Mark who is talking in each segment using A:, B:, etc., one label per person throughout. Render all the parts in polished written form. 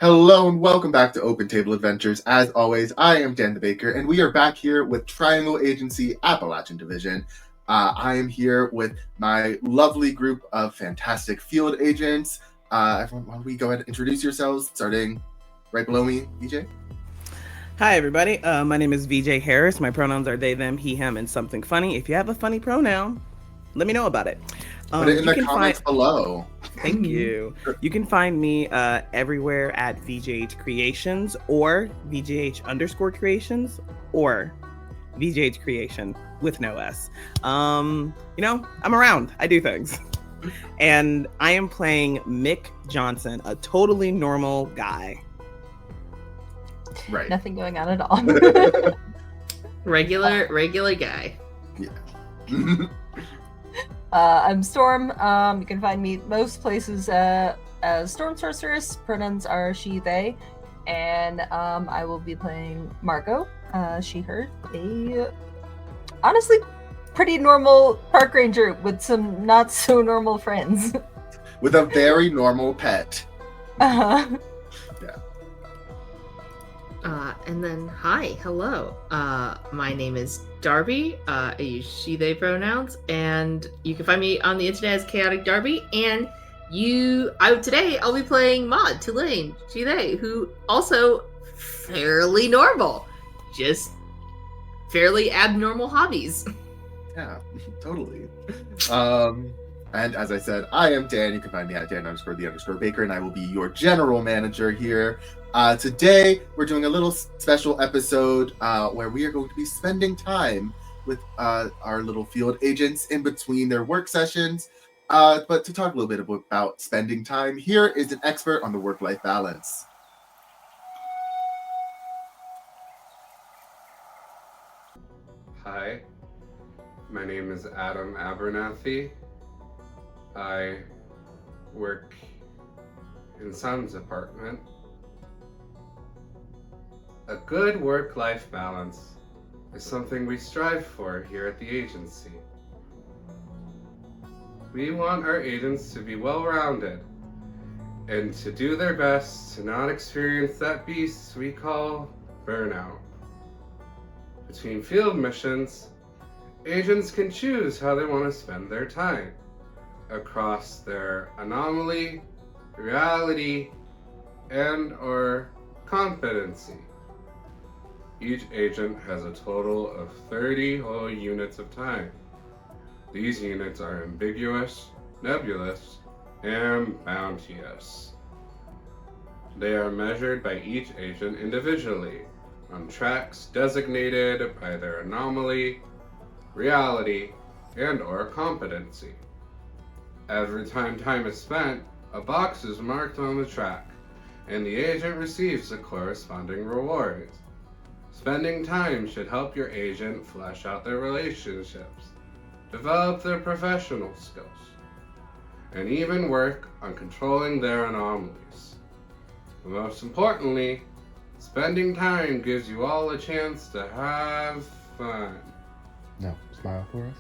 A: Hello and welcome back to Open Table Adventures. As always, I am Dan the Baker, and we are back here with Triangle Agency Appalachian Division. I am here with my lovely group of fantastic field agents. Everyone, why don't we go ahead and introduce yourselves, starting right below me, VJ?
B: Hi, everybody. My name is VJ Harris. My pronouns are they, them, he, him, and something funny. If you have a funny pronoun, let me know about it.
A: Put it in the comments below.
B: Thank you. You can find me everywhere at VJH Creations or VJH_Creations or VJH Creation with no S. I'm around. I do things. And I am playing Mick Johnson, a totally normal guy.
C: Right. Nothing going on at all.
D: regular guy.
A: Yeah.
C: I'm Storm. You can find me most places as Storm Sorceress. Pronouns are she, they. And I will be playing Margot, she, her. A honestly pretty normal park ranger with some not so normal friends.
A: With a very normal pet.
C: Uh-huh.
A: Yeah.
D: And then, hello. My name is Darby. I use she, they pronouns, and you can find me on the internet as Chaotic Darby. And today I'll be playing Maude, Tulane, she, they, who also fairly normal, just fairly abnormal hobbies.
A: Yeah, totally. And as I said, I am Dan. You can find me at Dan_the_Baker, and I will be your general manager here. Today, we're doing a little special episode where we are going to be spending time with our little field agents in between their work sessions. But to talk a little bit about spending time, here is an expert on the work-life balance.
E: Hi, my name is Adam Abernathy. I work in Sam's apartment. A good work-life balance is something we strive for here at the agency. We want our agents to be well-rounded and to do their best to not experience that beast we call burnout. Between field missions, agents can choose how they want to spend their time across their anomaly, reality, and/or competency. Each agent has a total of 30 whole units of time. These units are ambiguous, nebulous, and bounteous. They are measured by each agent individually on tracks designated by their anomaly, reality, and/or competency. Every time is spent, a box is marked on the track, and the agent receives the corresponding rewards. Spending time should help your agent flesh out their relationships, develop their professional skills, and even work on controlling their anomalies. But most importantly, spending time gives you all a chance to have fun.
A: No, smile for us.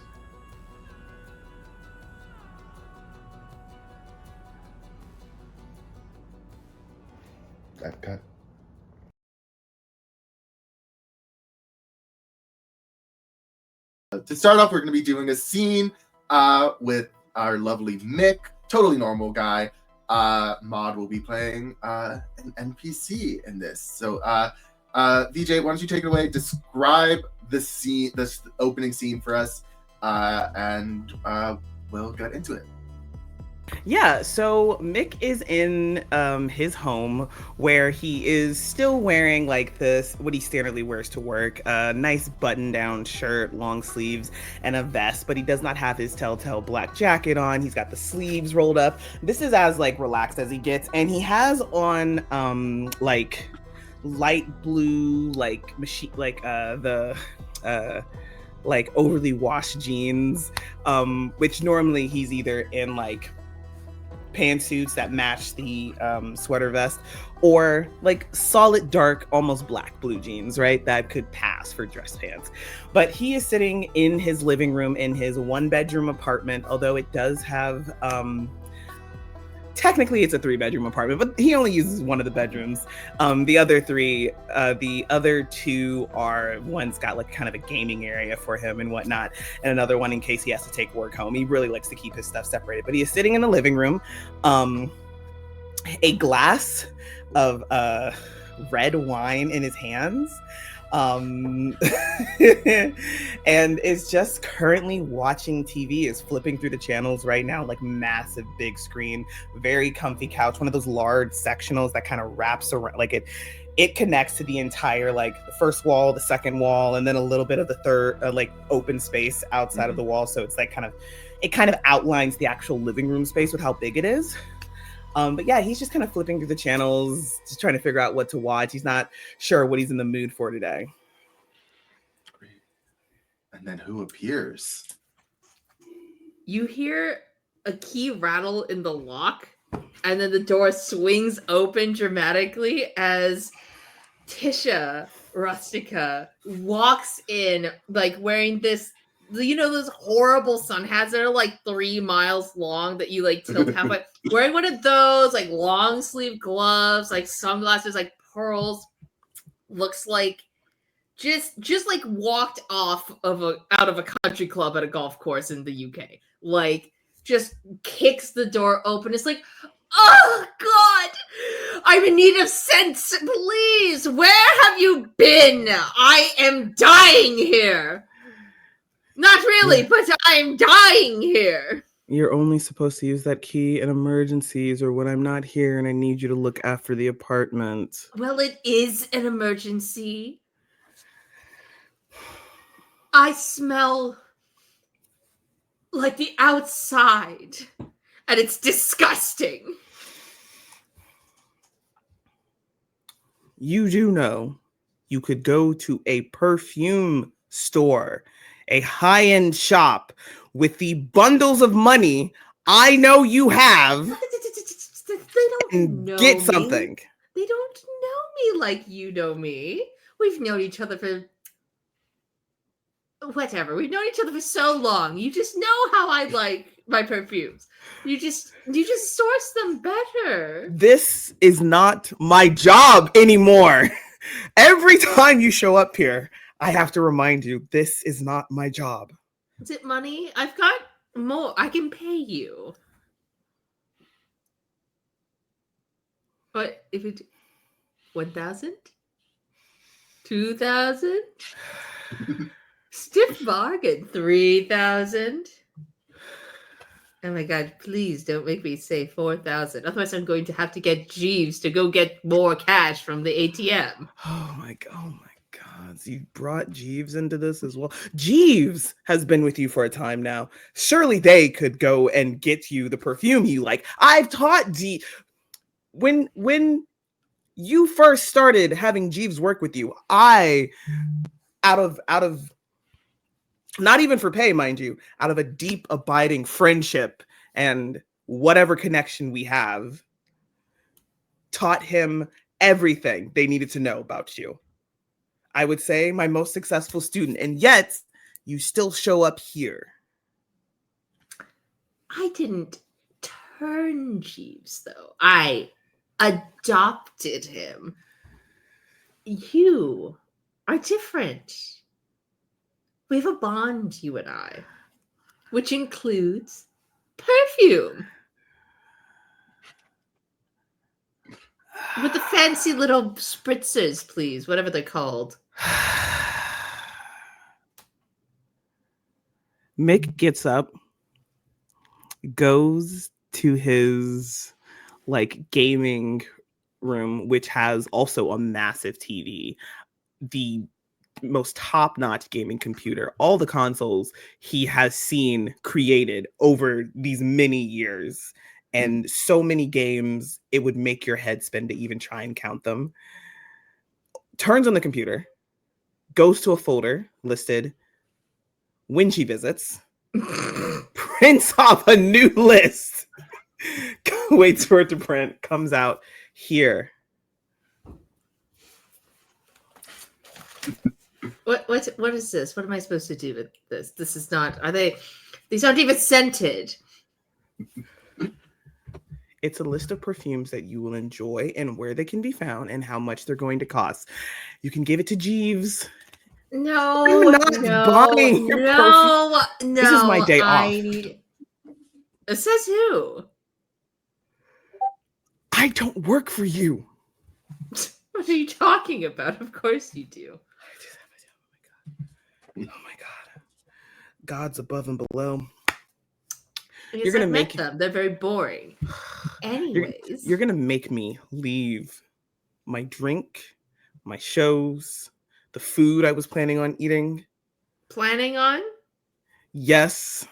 A: Cut. To start off, we're going to be doing a scene with our lovely Mick, totally normal guy. Maude will be playing an NPC in this. So, VJ, why don't you take it away? Describe the scene, this opening scene for us, and we'll get into it.
B: Yeah, so Mick is in his home where he is still wearing like this, what he standardly wears to work, a nice button-down shirt, long sleeves, and a vest, but he does not have his telltale black jacket on. He's got the sleeves rolled up. This is as like relaxed as he gets, and he has on like light blue, like machine, like like overly washed jeans, which normally he's either in like pantsuits that match the sweater vest, or like solid dark, almost black blue jeans, right? That could pass for dress pants. But he is sitting in his living room in his 1-bedroom apartment, although it does have technically it's a 3-bedroom apartment, but he only uses one of the bedrooms. The other two are, one's got like kind of a gaming area for him and whatnot, and another one in case he has to take work home. He really likes to keep his stuff separated, but he is sitting in the living room, a glass of red wine in his hands, and is just currently watching TV, is flipping through the channels right now, like massive big screen, very comfy couch, one of those large sectionals that kind of wraps around, like it connects to the entire, like the first wall, the second wall, and then a little bit of the third like open space outside of the wall. So it's like it kind of outlines the actual living room space with how big it is. But yeah, he's just kind of flipping through the channels, just trying to figure out what to watch. He's not sure what he's in the mood for today.
A: Great. And then who appears?
D: You hear a key rattle in the lock, and then the door swings open dramatically as Tisha Rustica walks in, like wearing this, you know, those horrible sun hats that are like 3 miles long that you like tilt halfway. Wearing one of those, like long sleeve gloves, like sunglasses, like pearls. Looks like just like walked out of a country club at a golf course in the UK. Like just kicks the door open. It's like, oh God, I'm in need of sense. Please, where have you been? I am dying here. Not really, but I'm dying here.
B: You're only supposed to use that key in emergencies or when I'm not here and I need you to look after the apartment.
D: Well, it is an emergency. I smell like the outside, and it's disgusting.
B: You do know you could go to a perfume store, a high-end shop with the bundles of money I know you have,
D: They don't
B: and
D: know
B: get
D: me.
B: something.
D: They don't know me like you know me. We've known each other for whatever. We've known each other for so long. You just know how I like my perfumes. You just source them better.
B: This is not my job anymore. Every time you show up here, I have to remind you, this is not my job.
D: Is it money? I've got more. I can pay you. But if it 1,000? 2,000? Stiff bargain. 3,000? Oh my God, please don't make me say 4,000. Otherwise I'm going to have to get Jeeves to go get more cash from the ATM.
B: Oh my God. You brought Jeeves into this as well. Jeeves has been with you for a time now. Surely they could go and get you the perfume you like. I've taught when you first started having Jeeves work with you, I out of not even for pay, mind you, out of a deep abiding friendship and whatever connection we have, taught him everything they needed to know about you. I would say my most successful student, and yet you still show up here.
D: I didn't turn Jeeves, though. I adopted him. You are different. We have a bond, you and I, which includes perfume. With the fancy little spritzers, please, whatever they're called.
B: Mick gets up, goes to his like gaming room, which has also a massive TV, the most top-notch gaming computer, all the consoles he has seen created over these many years, and so many games it would make your head spin to even try and count them. Turns on the computer, goes to a folder listed when she visits, prints off a new list, waits for it to print, comes out here.
D: What is this? What am I supposed to do with this? This is not. These aren't even scented.
B: It's a list of perfumes that you will enjoy and where they can be found and how much they're going to cost. You can give it to Jeeves.
D: No,
B: I'm not buying your perfume.
D: no.
B: This is my day off.
D: It says who?
B: I don't work for you.
D: What are you talking about? Of course you do.
B: Oh my god. God's above and below.
D: Because
B: You're gonna
D: I've
B: make
D: met them. They're very boring. Anyways.
B: You're gonna make me leave my drink, my shows, the food I was planning on eating.
D: Planning on?
B: Yes.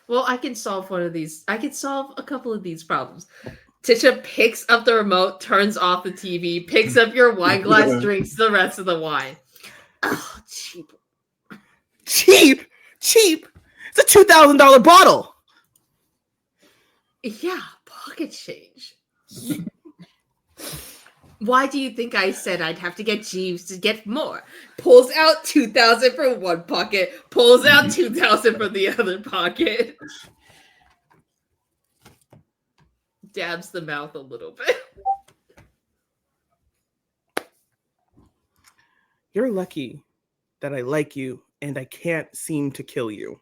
D: Well, I can solve one of these. I can solve a couple of these problems. Tisha picks up the remote, turns off the TV, picks up your wine glass, drinks the rest of the wine. Oh, cheap.
B: Cheap? Cheap? It's a $2,000 bottle.
D: Yeah, pocket change. Why do you think I said I'd have to get Jeeves to get more? Pulls out 2,000 from one pocket, pulls out 2,000 from the other pocket. Dabs the mouth a little bit.
B: You're lucky that I like you and I can't seem to kill you.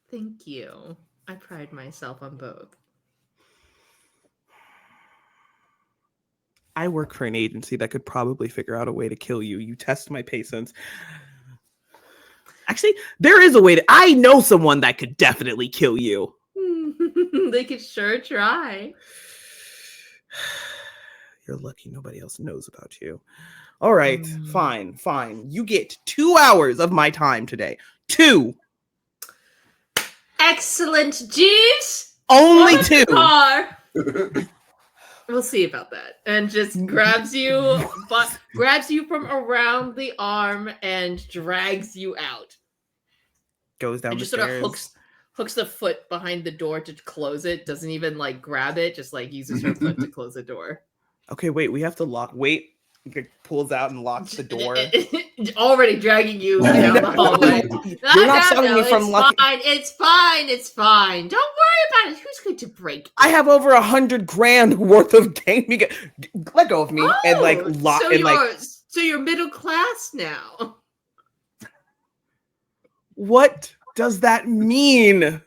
D: Thank you. I pride myself on both.
B: I work for an agency that could probably figure out a way to kill you. You test my patience. Actually, there is a way to... I know someone that could definitely kill you.
D: They could sure try.
B: You're lucky nobody else knows about you. All right, fine. You get 2 hours of my time today. 2.
D: Excellent, Jeeves!
B: Only 2.
D: We'll see about that. And just grabs you from around the arm and drags you out.
B: Goes down
D: and
B: the
D: just
B: stairs.
D: Sort of hooks the foot behind the door to close it. Doesn't even like grab it, just like uses her foot to close the door.
B: Okay, wait, we have to lock. Wait. Pulls out and locks the door.
D: Already dragging you down the hallway.
B: You're not stopping me from locking.
D: It's fine. Don't worry about it. Who's going to break it?
B: I have over $100,000 worth of game. Let go of me and like lock
D: so
B: and like.
D: So you're middle class now.
B: What does that mean?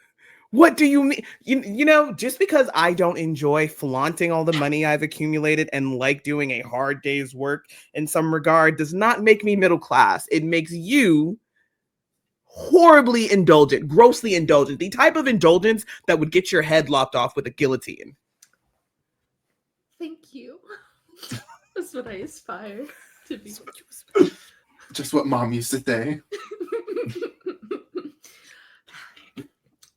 B: What do you mean? You know, just because I don't enjoy flaunting all the money I've accumulated and like doing a hard day's work in some regard does not make me middle class. It makes you horribly indulgent, grossly indulgent, the type of indulgence that would get your head lopped off with a guillotine.
D: Thank you. That's what I aspire to be.
A: Just what Mom used to say.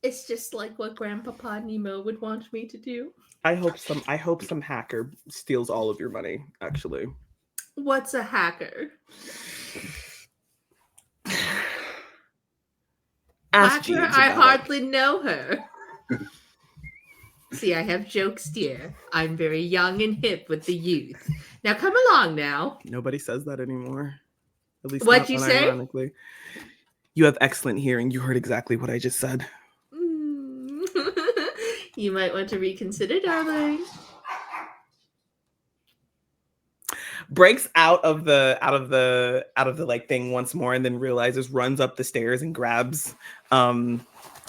D: It's just like what Grandpapa Nemo would want me to do.
B: I hope some hacker steals all of your money, actually.
D: What's a hacker? Hacker, I hardly know her. See, I have jokes, dear. I'm very young and hip with the youth. Now come along now.
B: Nobody says that anymore. At least
D: what'd you say?
B: Ironically. You have excellent hearing. You heard exactly what I just said.
D: You might want to reconsider, darling.
B: Breaks out of the like thing once more and then realizes, runs up the stairs and grabs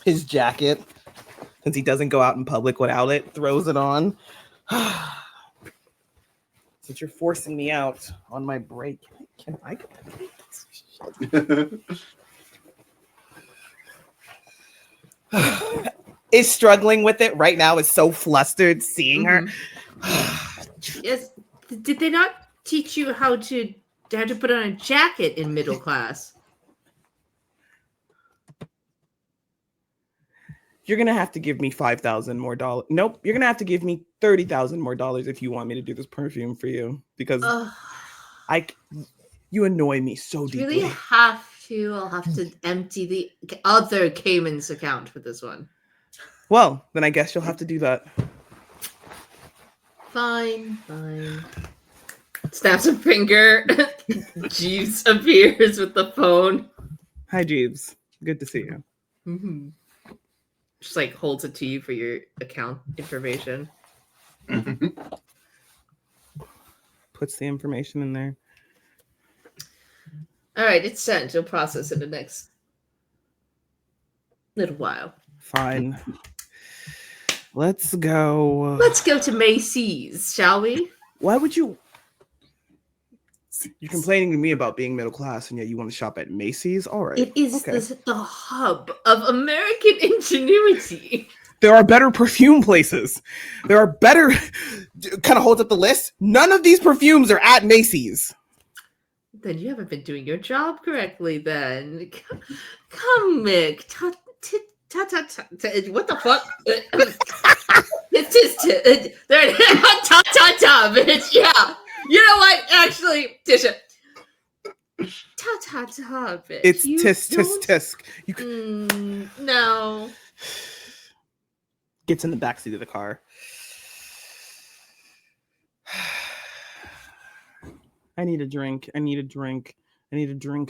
B: his jacket since he doesn't go out in public without it, throws it on. Since you're forcing me out on my break, can I go? Is struggling with it right now, is so flustered seeing her.
D: Yes. Did they not teach you how to put on a jacket in middle class?
B: You're gonna have to give me $5,000 more dollars. Nope, you're gonna have to give me $30,000 more dollars if you want me to do this perfume for you, because you annoy me so deeply.
D: Really have to. I'll have to empty the other Cayman's account for this one.
B: Well, then I guess you'll have to do that.
D: Fine. Snaps a finger. Jeeves appears with the phone.
B: Hi, Jeeves. Good to see you.
D: Mm-hmm. Just like holds it to you for your account information.
B: Puts the information in there.
D: All right, it's sent. You'll process in the next little while.
B: Fine. Let's go.
D: Let's go to Macy's, shall we?
B: Why would you? You're complaining to me about being middle class, and yet you want to shop at Macy's? All right.
D: It is
B: okay.
D: the hub of American ingenuity.
B: There are better perfume places. There are better. Kind of holds up the list. None of these perfumes are at Macy's.
D: Then you haven't been doing your job correctly. Then come, Mick. What the fuck? There. Ta, bitch. Yeah. You know what? Actually, Tisha. Ta, bitch.
B: It's tisk.
D: No.
B: Gets in the backseat of the car. I need a drink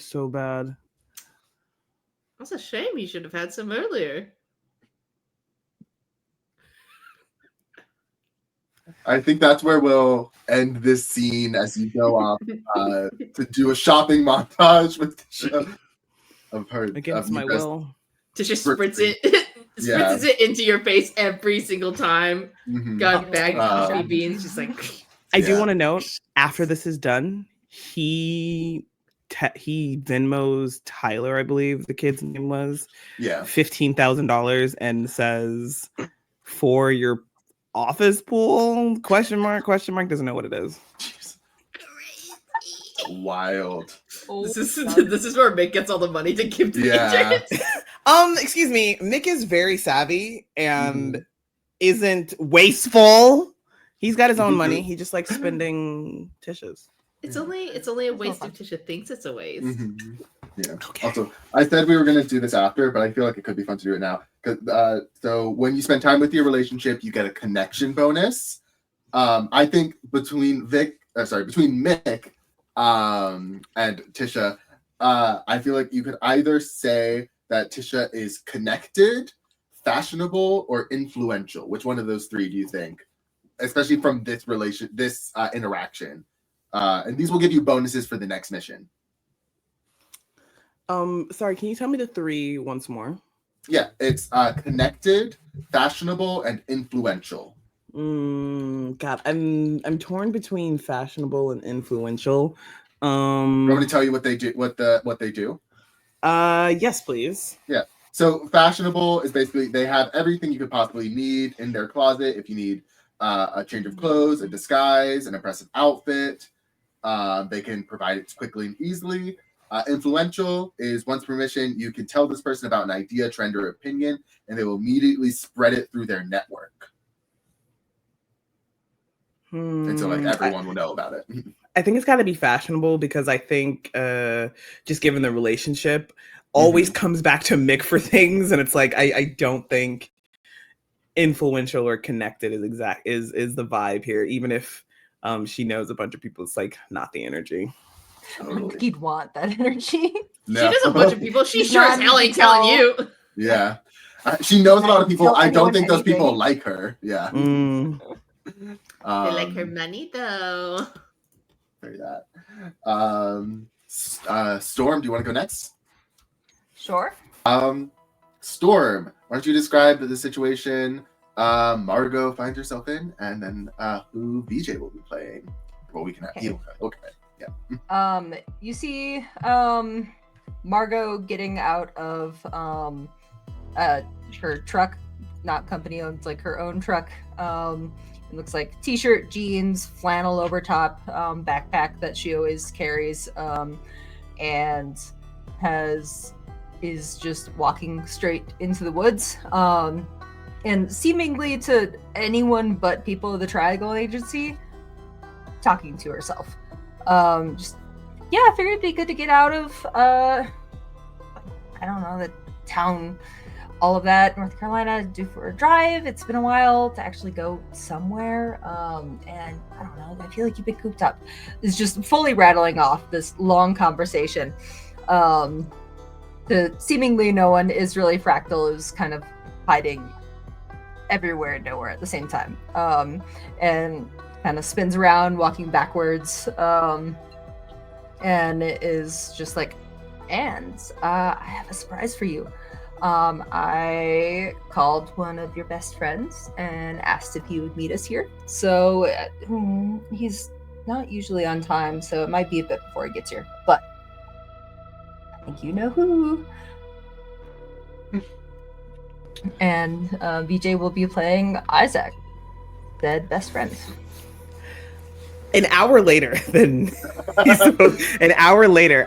B: so bad.
D: That's a shame. You should have had some earlier.
A: I think that's where we'll end this scene as you go off to do a shopping montage with Tisha of her.
B: Against my will.
D: Tisha spritz it into your face every single time.
A: Mm-hmm.
D: Got bagged coffee beans. Just like.
B: I do want to note, after this is done, he Venmos Tyler, I believe the kid's name was, $15,000 and says, for your office pool, question mark, doesn't know what it is.
A: Wild.
D: This is where Mick gets all the money to give to the agents.
B: Excuse me, Mick is very savvy and isn't wasteful. He's got his own money. He just likes spending Tisha's.
D: It's only a waste if Tisha thinks it's a waste.
A: Mm-hmm. Yeah.
B: Okay.
A: Also, I said we were going to do this after, but I feel like it could be fun to do it now. So when you spend time with your relationship, you get a connection bonus. I think between Mick and Tisha, I feel like you could either say that Tisha is connected, fashionable, or influential. Which one of those three do you think? Especially from this interaction. And these will give you bonuses for the next mission.
B: Sorry, can you tell me the three once more?
A: Yeah, it's connected, fashionable, and influential.
B: God, I'm torn between fashionable and influential.
A: You want me to tell you what they do? What they do?
B: Yes, please.
A: Yeah. So fashionable is basically they have everything you could possibly need in their closet. If you need a change of clothes, a disguise, an impressive outfit, they can provide it quickly and easily. Influential is once per mission, you can tell this person about an idea, trend, or opinion, and they will immediately spread it through their network. And so everyone will know about it.
B: I think it's got to be fashionable because I think just given the relationship always comes back to Mick for things, and it's like I don't think influential or connected is the vibe here, even if she knows a bunch of people. It's like not the energy.
A: Totally.
C: He'd want that energy.
A: No.
D: She knows a bunch of people. She sure as hell ain't telling you.
A: Yeah. She knows a lot of people. I don't think those people like her. Yeah.
D: They like her money though.
A: Very that. Storm, do you want to go next?
C: Sure.
A: Storm, why don't you describe the situation Margot finds herself in, and then who BJ will be playing. Well, we can have okay. Yeah.
C: You see Margot getting out of her truck, not company owned, like her own truck. It looks like t-shirt, jeans, flannel over top, backpack that she always carries, and is just walking straight into the woods. And seemingly to anyone but people of the Triangle Agency, talking to herself. I figured it'd be good to get out of I don't know, the town, all of that, North Carolina, do for a drive. It's been a while to actually go somewhere. And I don't know, I feel like you've been cooped up. It's just fully rattling off this long conversation. The seemingly no one is really Fractal is kind of hiding everywhere and nowhere at the same time. And kind of spins around, walking backwards. And it is just like, and I have a surprise for you. I called one of your best friends and asked if he would meet us here. So he's not usually on time, so it might be a bit before he gets here. But I think you know who. And VJ will be playing Isaac, dead best friend.
B: An hour later,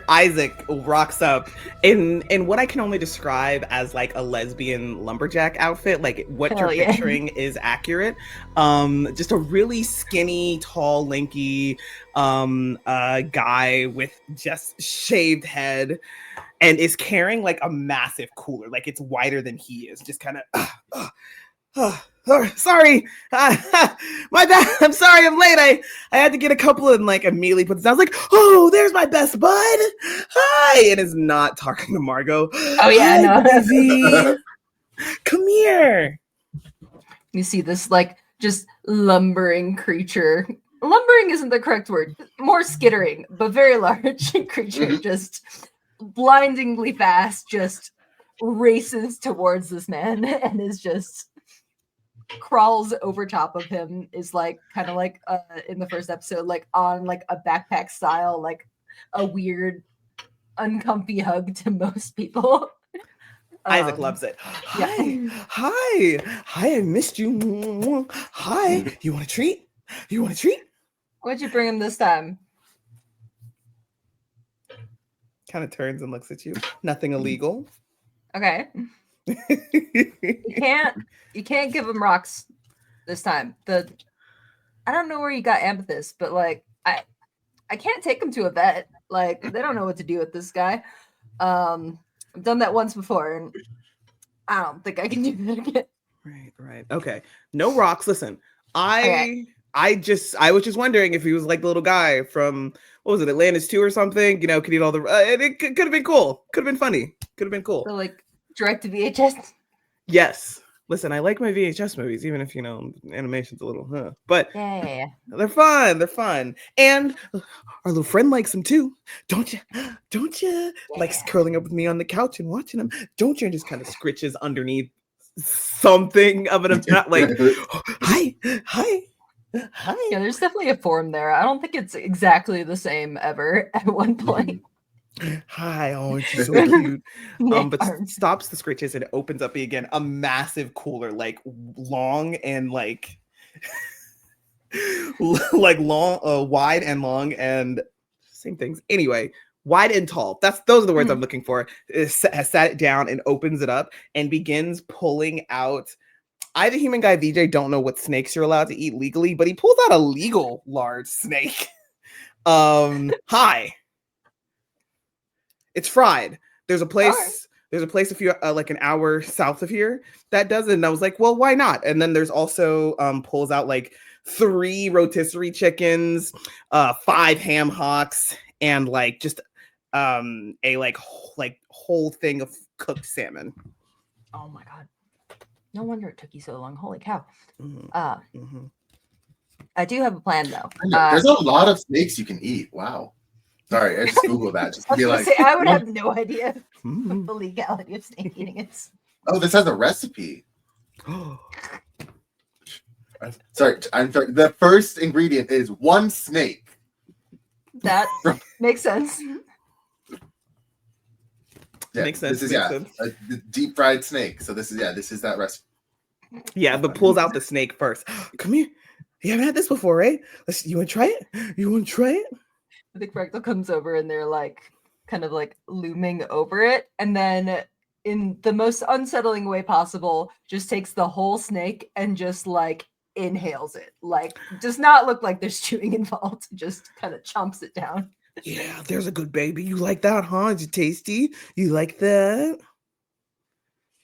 B: Isaac rocks up in what I can only describe as like a lesbian lumberjack outfit. Like what
C: Hell
B: you're
C: yeah.
B: picturing is accurate. Just a really skinny, tall, lanky guy with just shaved head, and is carrying like a massive cooler. Like it's wider than he is. Just kind of. Sorry, my bad. I'm sorry, I'm late. I had to get a couple and like immediately puts down. I was like, oh, there's my best bud. Hi, and is not talking to Margot.
C: Oh yeah,
B: Hi,
C: no.
B: baby. Come here.
C: You see this like just lumbering creature. Lumbering isn't the correct word. More skittering, but very large creature, just blindingly fast, just races towards this man and is just crawls over top of him, is like kind of like in the first episode, like on like a backpack style, like a weird uncomfy hug to most people.
B: Isaac loves it. Hi, I missed you. Hi, you want a treat?
C: What'd you bring him this time?
B: Kind of turns and looks at you. Nothing illegal.
C: Okay. You can't give him rocks this time. I don't know where you got amethyst, but like I can't take him to a vet. Like they don't know what to do with this guy. I've done that once before, and I don't think I can do that again.
B: Right. Okay. No rocks. Listen, I was just wondering if he was like the little guy from, what was it, Atlantis 2 or something? You know, could eat all the. It could have been cool. Could have been funny. Could have been cool.
C: So like direct to VHS.
B: Yes. Listen, I like my VHS movies, even if, you know, animation's a little, but
C: Yeah.
B: they're fun. And our little friend likes them too. Don't you? Likes curling up with me on the couch and watching them. Don't you? And just kind of scritches underneath something of an like, hi.
C: Yeah, there's definitely a form there. I don't think it's exactly the same ever at one point.
B: Hi, oh, she's so cute. But
C: Arms.
B: stops the scritches and opens up again a massive cooler, like long and like long, wide and long and same things. Anyway, wide and tall. Those are the words I'm looking for. Has sat it down and opens it up and begins pulling out. I, the human guy VJ, don't know what snakes you're allowed to eat legally, but he pulls out a legal large snake. Hi. It's fried. There's a place. Right. There's a place a few like an hour south of here that does it, and I was like, well, why not? And then there's also pulls out like 3 rotisserie chickens, 5 ham hocks, and like just a like whole thing of cooked salmon.
C: Oh my god! No wonder it took you so long. Holy cow! I do have a plan though.
A: There's a lot of snakes you can eat. Wow. Sorry, I just Googled that. Just to be like,
C: I would have no idea what the legality of snake eating is.
A: Oh, this has a recipe. Sorry. The first ingredient is 1 snake.
C: That makes sense.
A: Yeah,
B: makes sense.
A: This is a deep fried snake. So this is that recipe.
B: Yeah, but pulls out the snake first. Come here. You haven't had this before, right? You want to try it?
C: I think Fractal comes over and they're like kind of like looming over it, and then in the most unsettling way possible just takes the whole snake and just like inhales it. Like does not look like there's chewing involved, just kind of chomps it down.
B: Yeah, there's a good baby. You like that, huh? Is it tasty? You like that?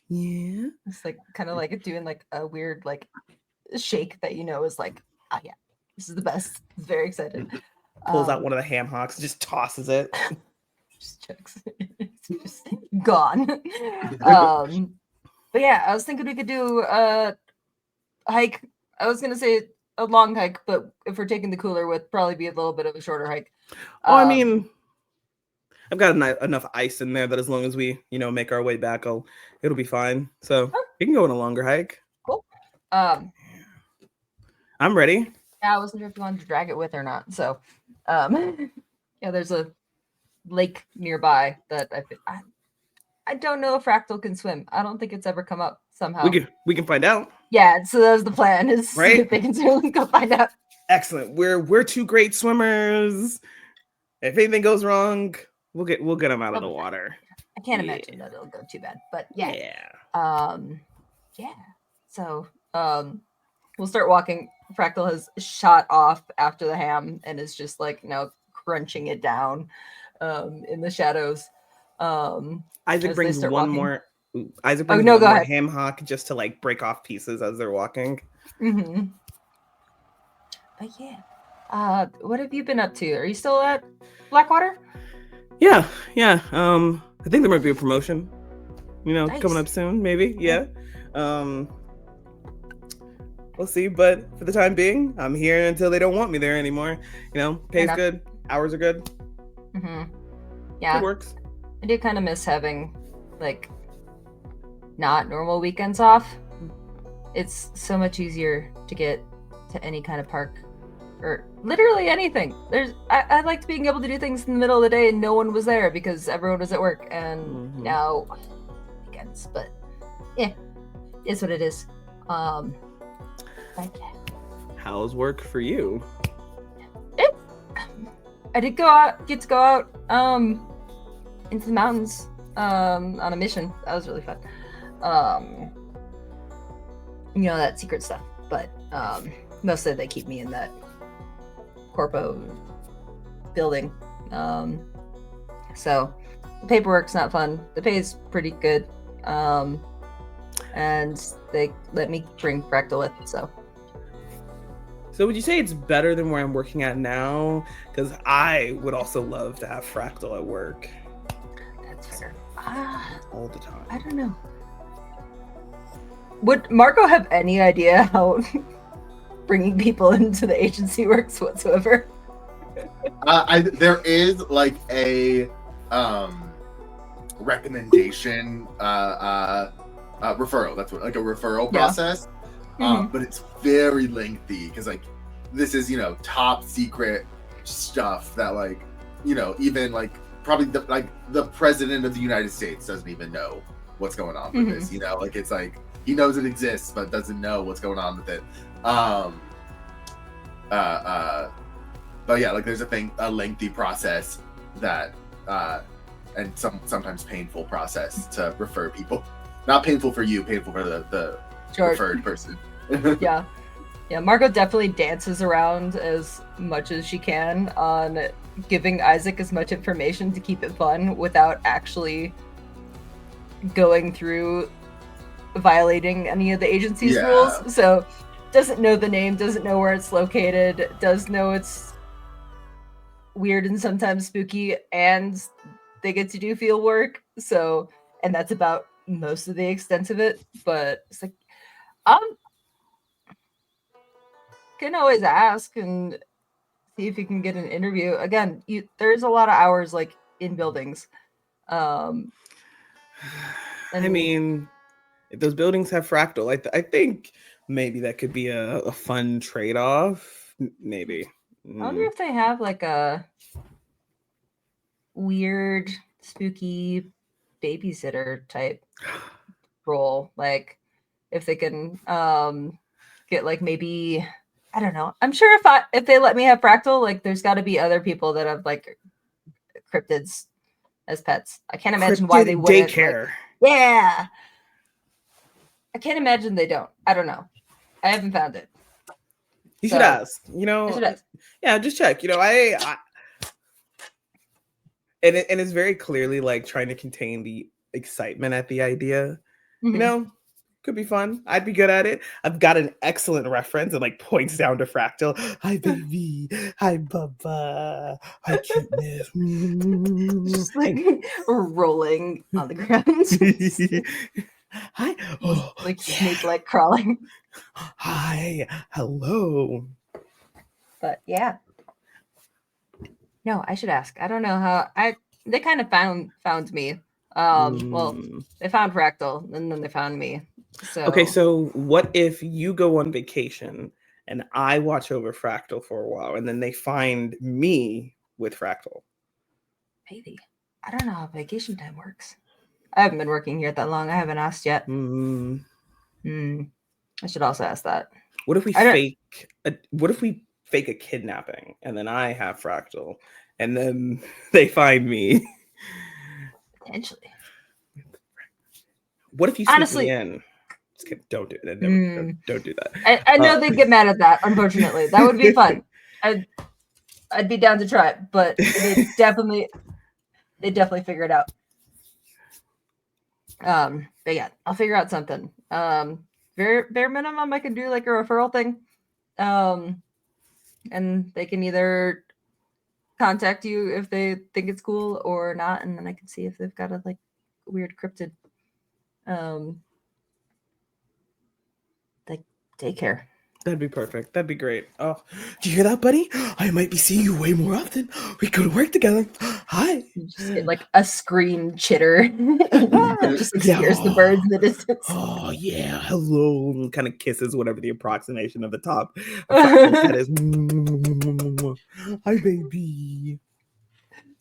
B: Yeah.
C: It's like kind of like doing like a weird like shake that is like, oh yeah, this is the best. He's very excited.
B: Pulls out one of the ham hocks, just tosses it.
C: Just checks. It's just gone. But yeah, I was thinking we could do hike. I was gonna say a long hike, but if we're taking the cooler with, probably be a little bit of a shorter hike.
B: Oh, I mean, I've got enough ice in there that as long as we, make our way back, it'll be fine. So you can go on a longer hike.
C: Cool.
B: I'm ready.
C: Yeah, I wasn't sure if you wanted to drag it with or not. So, yeah, there's a lake nearby that I don't know if Fractal can swim. I don't think it's ever come up somehow.
B: We can find out.
C: Yeah, so that was the plan. Is
B: right?
C: See if they can swim, go find out.
B: Excellent. We're two great swimmers. If anything goes wrong, we'll get them out of the water.
C: I can't imagine that it'll go too bad, but yeah.
B: Yeah.
C: So we'll start walking. Fractal has shot off after the ham and is just like now crunching it down in the shadows.
B: Isaac brings one
C: walking.
B: more. Isaac brings
C: go
B: more
C: ahead.
B: ham hock just to like break off pieces as they're walking.
C: Mm-hmm. But yeah, what have you been up to? Are you still at Blackwater?
B: Yeah. I think there might be a promotion.
C: Nice.
B: Coming up soon, maybe. Yeah. We'll see. But for the time being, I'm here until they don't want me there anymore. Pay's good, hours are good.
C: Mm-hmm. Yeah,
B: it works.
C: I do kind of miss having like not normal weekends off. It's so much easier to get to any kind of park or literally anything. I liked being able to do things in the middle of the day and no one was there because everyone was at work, and now weekends. But yeah, it's what it is. But yeah.
B: How's work for you?
C: I did get to go out into the mountains on a mission. That was really fun. That secret stuff. But mostly they keep me in that corpo building. So the paperwork's not fun. The pay's pretty good. And they let me bring Fractal with, so.
B: So would you say it's better than where I'm working at now? Because I would also love to have Fractal at work.
C: That's fair.
B: All the time.
C: I don't know. Would Margot have any idea how bringing people into the agency works whatsoever?
A: There is like a recommendation referral. That's what, like a referral process. But it's very lengthy because like this is top secret stuff that like even like probably the president of the United States doesn't even know what's going on with this. Like it's like he knows it exists but doesn't know what's going on with it. But yeah, like there's a lengthy process that and sometimes painful process to refer people. Not painful for you, painful for the referred person.
C: Yeah, Margot definitely dances around as much as she can on giving Isaac as much information to keep it fun without actually going through violating any of the agency's rules. So doesn't know the name, doesn't know where it's located, does know it's weird and sometimes spooky, and they get to do field work. So, and that's about most of the extent of it. But it's like, can always ask and see if you can get an interview. Again, there's a lot of hours like in buildings.
B: I mean, if those buildings have Fractal, I think maybe that could be a fun trade-off. Maybe.
C: I wonder if they have like a weird, spooky babysitter type role. Like if they can get like maybe, I don't know. I'm sure if they let me have Fractal, like there's got to be other people that have like cryptids as pets. I can't imagine why they wouldn't.
B: Daycare.
C: Like, yeah. I can't imagine they don't. I don't know. I haven't found it.
B: You should ask.
C: I should ask.
B: Yeah, just check. I and it's very clearly like trying to contain the excitement at the idea. Could be fun. I'd be good at it. I've got an excellent reference and like points down to Fractal. Hi baby. Hi Bubba. Hi cuteness.
C: Just like rolling on the ground.
B: Hi. Oh,
C: like
B: yeah.
C: snake like crawling.
B: Hi. Hello.
C: But yeah. No, I should ask. I don't know how they kind of found me. Well, they found Fractal and then they found me. So
B: Okay, so what if you go on vacation and I watch over Fractal for a while and then they find me with Fractal?
C: maybe. I don't know how vacation time works. I haven't been working here that long. I haven't asked yet. I should also ask that.
B: What if we fake a kidnapping and then I have Fractal and then they find me?
C: Potentially.
B: What if you sneak
C: Honestly,
B: me in? Just kidding. Don't do that. Don't do that.
C: I know they'd get mad at that, unfortunately. That would be fun. I'd be down to try it, but they definitely figure it out. But yeah, I'll figure out something. Bare minimum, I can do like a referral thing. And they can either contact you if they think it's cool or not, and then I can see if they've got a like weird cryptid like daycare.
B: That'd be perfect. That'd be great. Oh, do you hear that, buddy? I might be seeing you way more often. We go to work together. Hi.
C: You just get like a scream chitter. Just like scares the birds in the distance.
B: Oh yeah, hello. And kind of kisses whatever the approximation of the top that is. Hi, baby.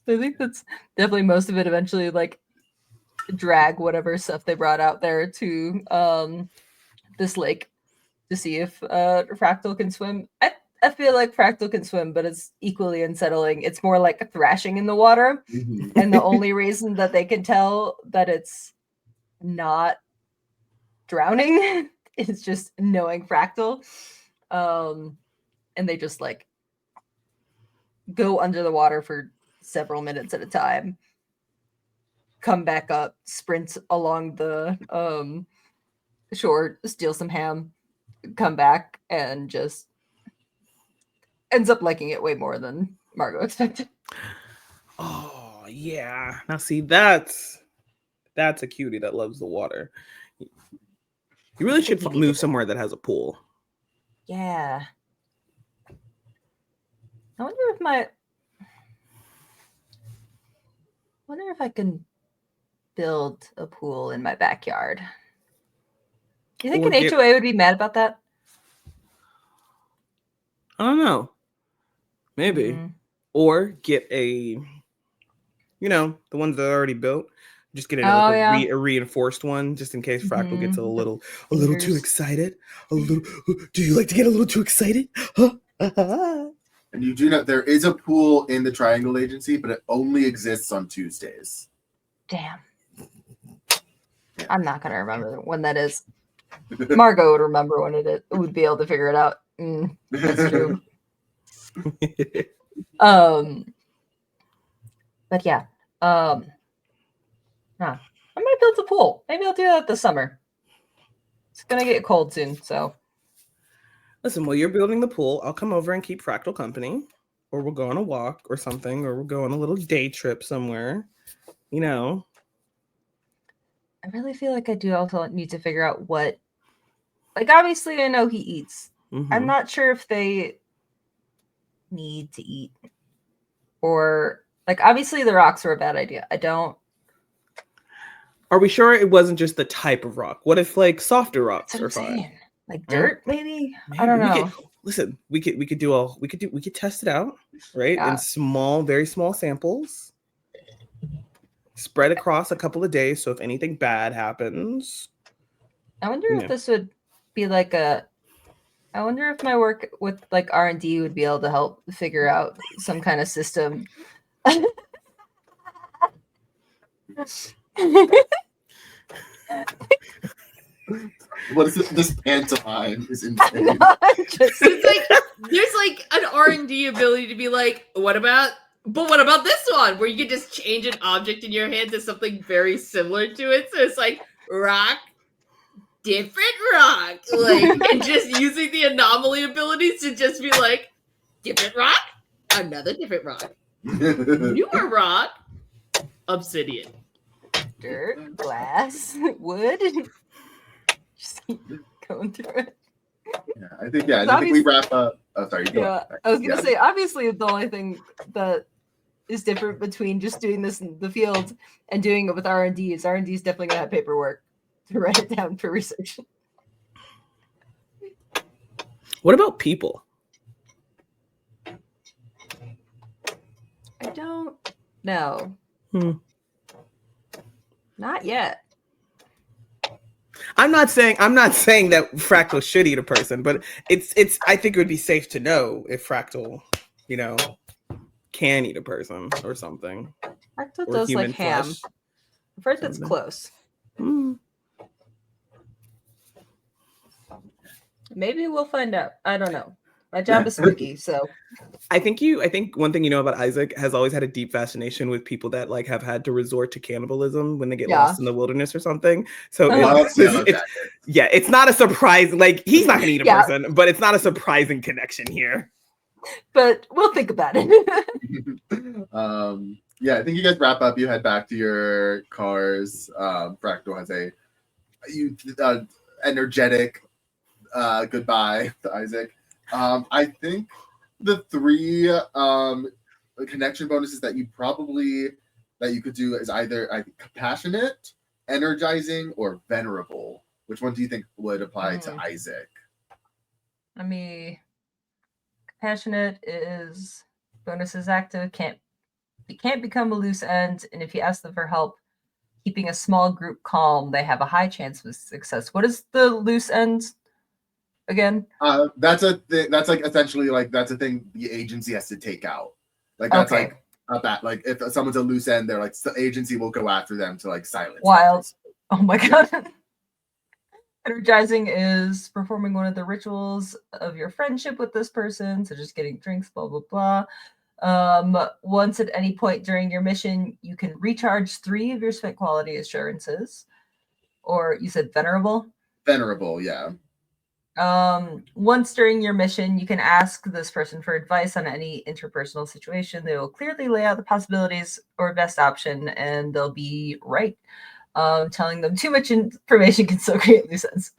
C: I think that's definitely most of it. Eventually, like drag whatever stuff they brought out there to this lake to see if Fractal can swim. I feel like Fractal can swim, but it's equally unsettling. It's more like thrashing in the water. And the only reason that they can tell that it's not drowning is just knowing Fractal. And they just like go under the water for several minutes at a time, come back up, sprint along the shore, steal some ham, come back, and just ends up liking it way more than Margot expected.
B: Oh yeah. Now see, that's a cutie that loves the water. You really should move somewhere that has a pool.
C: Yeah. I wonder if I can build a pool in my backyard. Do you think an HOA would be mad about that?
B: I don't know. Maybe. Or get a, the ones that are already built. Just get a reinforced one, just in case Fractal gets a little too excited. Do you like to get a little too excited?
A: And you do know there is a pool in the Triangle Agency, but it only exists on Tuesdays.
C: Damn. Yeah. I'm not gonna remember when that is. Margot would remember when it is. Would be able to figure it out. That's true. But yeah. I might build a pool. Maybe I'll do that this summer. It's gonna get cold soon, so.
B: Listen, while you're building the pool, I'll come over and keep Fractal company, or we'll go on a walk or something, or we'll go on a little day trip somewhere. I
C: really feel like I do also need to figure out what. Like, obviously, I know he eats. Mm-hmm. I'm not sure if they need to eat, or like, obviously, the rocks were a bad idea. I don't.
B: Are we sure it wasn't just the type of rock? What if like softer rocks are fine?
C: Like dirt, maybe? I don't know.
B: We could test it out, right? Yeah. In very small samples. Spread across a couple of days, so if anything bad happens.
C: I wonder if this would be like I wonder if my work with like R&D would be able to help figure out some kind of system.
A: What is this pantomime? Is insane.
D: There's like an R&D ability to be like, what about this one? Where you can just change an object in your hand to something very similar to it. So it's like rock, different rock. Like, and just using the anomaly abilities to just be like, different rock, another different rock. Newer rock, obsidian.
C: Dirt, glass, wood. Just keep going through it.
A: I think we wrap up. Oh, sorry. Go
C: Yeah,
A: ahead.
C: I was gonna say, obviously, the only thing that is different between just doing this in the field and doing it with R&D is R&D is definitely gonna have paperwork to write it down for research.
B: What about people?
C: I don't know.
B: Hmm.
C: Not yet.
B: I'm not saying that Fractal should eat a person, but it's I think it would be safe to know if Fractal, can eat a person or something.
C: Fractal
B: Or
C: does
B: human
C: like ham.
B: flesh.
C: I've heard that's
B: Something.
C: close.
B: Mm.
C: Maybe we'll find out. I don't know. My job is spooky, so
B: I think one thing about Isaac has always had a deep fascination with people that like have had to resort to cannibalism when they get lost in the wilderness or something. So it's not a surprise. Like he's not gonna eat a person, but it's not a surprising connection here.
C: But we'll think about it.
A: I think you guys wrap up. You head back to your cars. Fractal has a energetic goodbye to Isaac. I think the 3 connection bonuses that you could do is either compassionate, energizing, or venerable. Which one do you think would apply to Isaac?
C: Compassionate is bonus is active, can't become a loose end, and if you ask them for help keeping a small group calm, they have a high chance of success. What is the loose end again?
A: That's a thing. That's like essentially like that's a thing the agency has to take out. Like that's like a bat. Like if someone's a loose end, they're like the agency will go after them to like silence.
C: Wild. Oh my god. Energizing is performing one of the rituals of your friendship with this person, such as getting drinks, blah blah blah. Once at any point during your mission, you can recharge 3 of your spent quality assurances. Or you said venerable?
A: Venerable, yeah.
C: Once during your mission, you can ask this person for advice on any interpersonal situation. They will clearly lay out the possibilities or best option, and they'll be right. Telling them too much information can still create loose ends.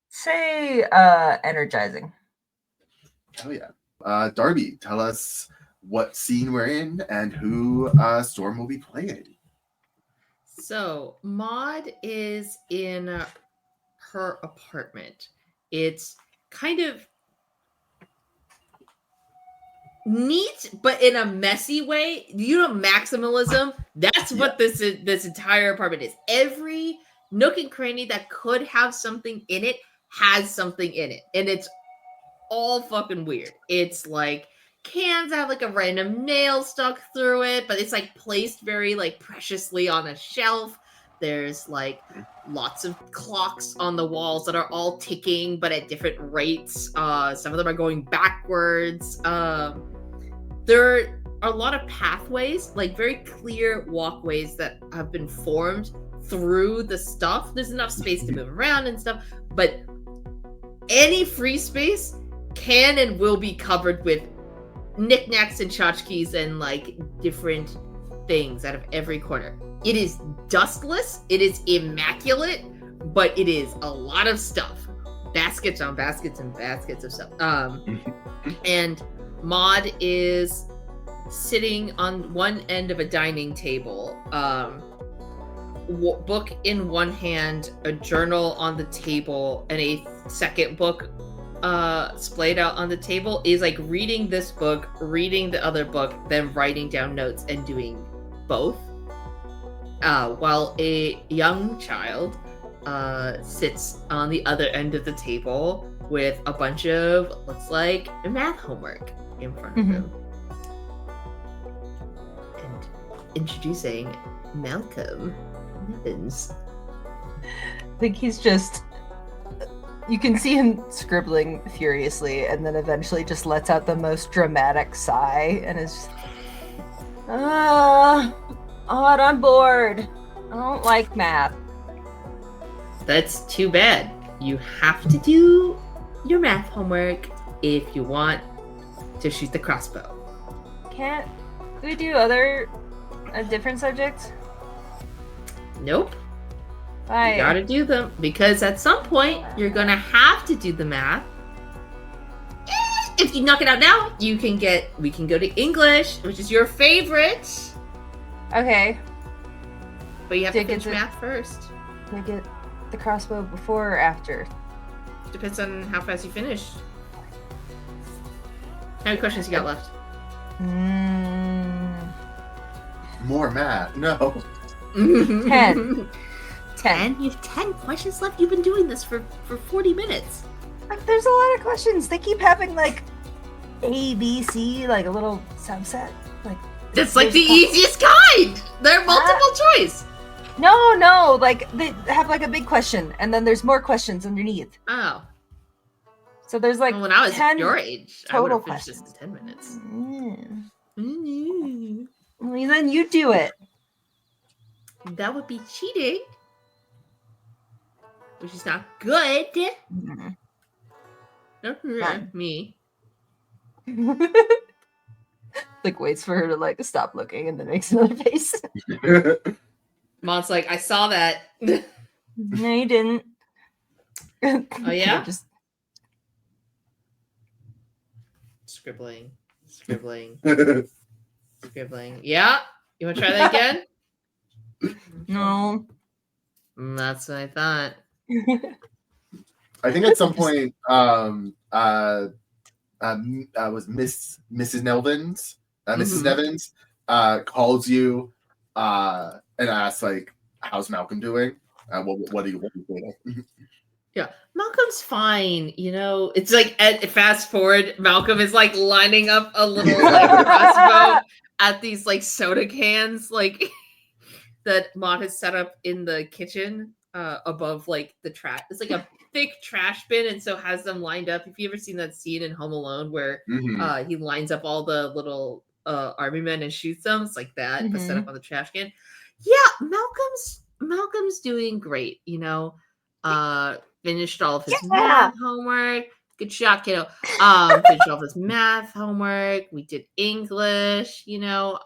C: Say energizing.
A: Oh yeah. Darby, tell us what scene we're in and who Storm will be playing.
D: So Maude is in her apartment. It's kind of neat, but in a messy way. Maximalism. That's what this entire apartment is. Every nook and cranny that could have something in it has something in it, and it's all fucking weird. It's like cans have like a random nail stuck through it, but it's like placed very like preciously on a shelf. There's like lots of clocks on the walls that are all ticking, but at different rates. Some of them are going backwards. There are a lot of pathways, like very clear walkways that have been formed through the stuff. There's enough space to move around and stuff, but any free space can and will be covered with knickknacks and tchotchkes and like different things out of every corner. It is dustless, it is immaculate, but it is a lot of stuff. Baskets on baskets and baskets of stuff. And Maude is sitting on one end of a dining table, book in one hand, a journal on the table, and a second book splayed out on the table. Is like reading this book, reading the other book, then writing down notes and doing both. While a young child sits on the other end of the table with a bunch of, looks like, math homework in front of him. And introducing Malcolm Nibbins.
C: I think he's just... You can see him scribbling furiously, and then eventually just lets out the most dramatic sigh, and is just... Odd, I'm bored. I don't like math.
D: That's too bad. You have to do your math homework if you want to shoot the crossbow.
C: Can't we do other different subjects?
D: Nope.
C: Why?
D: You gotta do them because at some point you're gonna have to do the math. If you knock it out now, we can go to English, which is your favorite.
C: Okay.
D: But you have to
C: Did
D: finish
C: get the-
D: math first.
C: Can I get the crossbow before or after?
D: Depends on how fast you finish. How many questions you got left?
A: More math. No.
C: 10.
D: 10? You have 10 questions left? You've been doing this for 40 minutes.
C: Like, there's a lot of questions. They keep having like A, B, C, like a little subset. Like
D: It's like
C: there's
D: the easiest kind! They're multiple choice!
C: No, like they have like a big question, and then there's more questions underneath.
D: Oh.
C: So there's like
D: Well, when I was
C: 10
D: your age, I would
C: total
D: have finished this in
C: questions.
D: 10 minutes.
C: Well, then you do it.
D: That would be cheating. Which is not good.
C: Fine.
D: Me.
C: Like waits for her to like stop looking, and then makes another face.
D: Mom's like, I saw that.
C: No, you didn't.
D: Oh, yeah?
C: Just
D: Scribbling. Scribbling. Yeah? You want to try that again?
C: no.
D: That's what I thought.
A: I think at some point, was Mrs. Nevins, Mrs. Nevins, calls you and asks like, "How's Malcolm doing? What do you think?"
D: Yeah, Malcolm's fine. You know, it's like fast forward. Malcolm is like lining up a little like crossbow at these like soda cans, like that Maude has set up in the kitchen above like the trash. It's like a thick trash bin, and so has them lined up. If you ever seen that scene in Home Alone where he lines up all the little army men and shoots them, it's like that, but set up on the trash can. Yeah, Malcolm's doing great. You know. Finished all of his math homework. Good shot, kiddo. Finished all of his math homework. We did English, you know.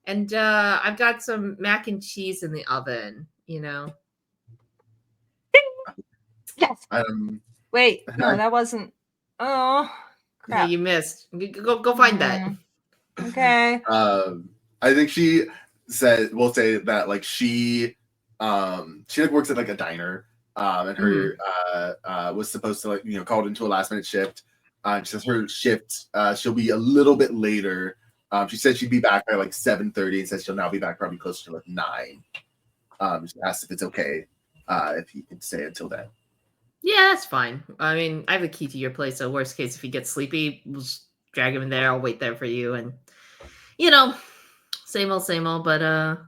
D: And I've got some mac and cheese in the oven, you know.
C: Yes. Wait, no, that wasn't. Oh, crap.
D: Yeah, you missed. Go find that.
C: Okay.
A: I think we'll say that like she like works at like a diner, and her was supposed to like called into a last minute shift. She says her shift she'll be a little bit later. She said she'd be back by like 7:30, and says she'll now be back probably closer to like 9. She asked if it's okay if he can stay until then.
D: Yeah, that's fine. I mean, I have a key to your place, so worst case, if he gets sleepy, we'll just drag him in there. I'll wait there for you, and same old, but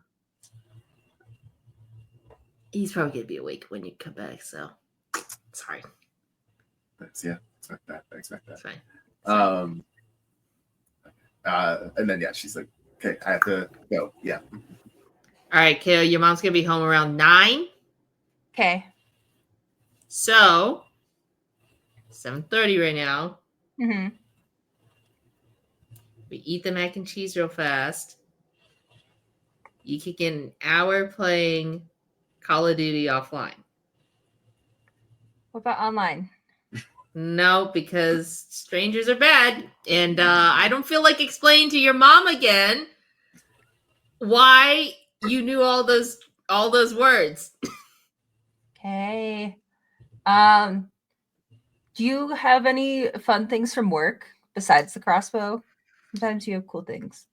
D: he's probably gonna be awake when you come back, so sorry.
A: Expect that.
D: It's fine.
A: And then she's like, okay, I have to go. Yeah.
D: All right, kiddo, your mom's gonna be home around 9.
C: Okay.
D: So 7:30 right now.
C: Mm-hmm.
D: We eat the mac and cheese real fast. You kick in an hour playing Call of Duty offline.
C: What about online?
D: No, because strangers are bad, and I don't feel like explaining to your mom again why you knew all those words.
C: Okay. Do you have any fun things from work besides the crossbow? Sometimes you have cool things.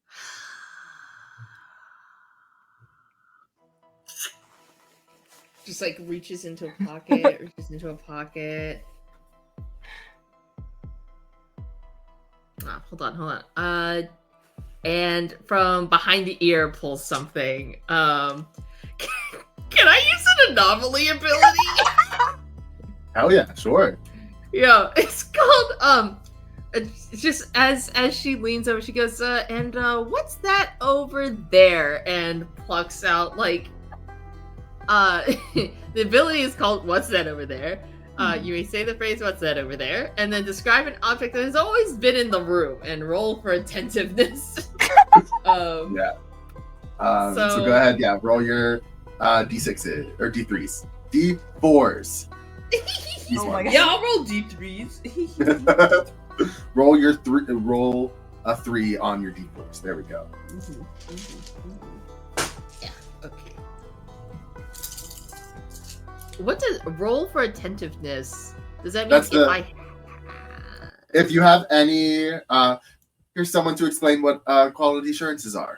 D: Just like reaches into a pocket. Hold on. And from behind the ear pulls something. Can I use an anomaly ability?
A: Hell yeah, sure.
D: Yeah, it's called it's just as she leans over, she goes, and what's that over there? And plucks out like the ability is called What's That Over There? You may say the phrase "What's that over there?" and then describe an object that has always been in the room and roll for attentiveness.
A: Yeah. So go ahead. Yeah. Roll your D6s or D3s. D4s.
C: Oh my god.
D: Yeah, I'll roll D3s.
A: Roll your roll a 3 on your D4s. There we go.
D: Yeah. Okay. What does roll for attentiveness? Does that mean
A: if you have any, here's someone to explain what quality assurances are.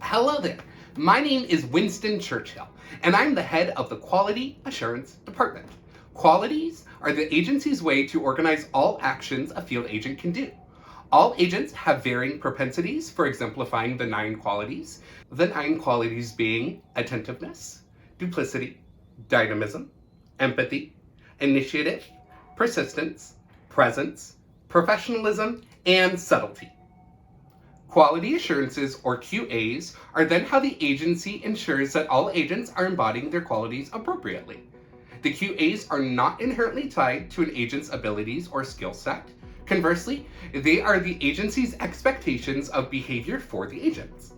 E: Hello there. My name is Winston Churchill, and I'm the head of the Quality Assurance Department. Qualities are the agency's way to organize all actions a field agent can do. All agents have varying propensities for exemplifying the 9 qualities. The 9 qualities being attentiveness, duplicity, dynamism, empathy, initiative, persistence, presence, professionalism, and subtlety. Quality assurances, or QAs, are then how the agency ensures that all agents are embodying their qualities appropriately. The QAs are not inherently tied to an agent's abilities or skill set. Conversely, they are the agency's expectations of behavior for the agents.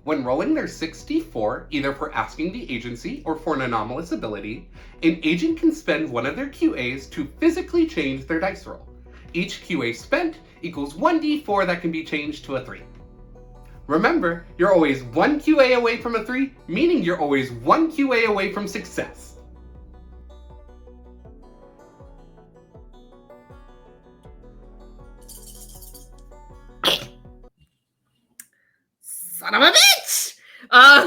E: When rolling their 6d4, either for asking the agency or for an anomalous ability, an agent can spend one of their QAs to physically change their dice roll. Each QA spent equals 1d4 that can be changed to a 3. Remember, you're always 1 QA away from a 3, meaning you're always 1 QA away from success.
D: Son of a bitch! I'd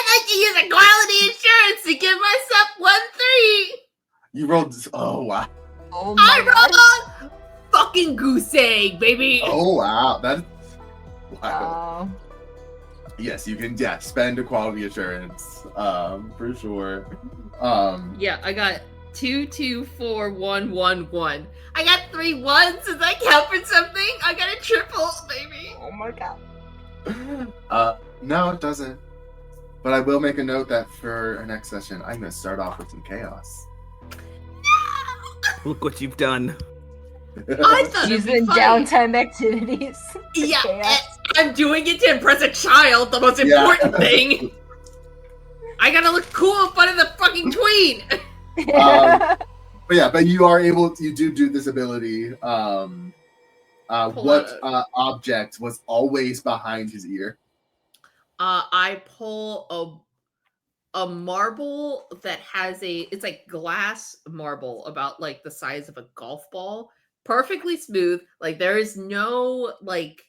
D: like to use a quality insurance to give myself 1-3.
A: You rolled. Oh wow.
C: Oh my
D: I
C: god.
D: rolled fucking goose egg, baby.
A: Oh wow. That's wow.
C: Wow.
A: Yes, you can. Yeah, spend a quality assurance. For sure.
D: Yeah, I got 2, 2, 4, 1, 1, 1. I got 3 1s. Does that count for something? I got a triple, baby.
C: Oh my god.
A: No, it doesn't. But I will make a note that for our next session, I'm gonna start off with some chaos.
B: Look what you've done.
D: I thought it'd be
C: Using
D: funny.
C: downtime activities.
D: Yeah,
C: Chaos.
D: I'm doing it to impress a child, the most important thing. I gotta look cool in front of the fucking tween.
A: But you are able. You do this ability. What object was always behind his ear?
D: I pull a marble that has it's like glass marble about like the size of a golf ball, perfectly smooth. Like there is no like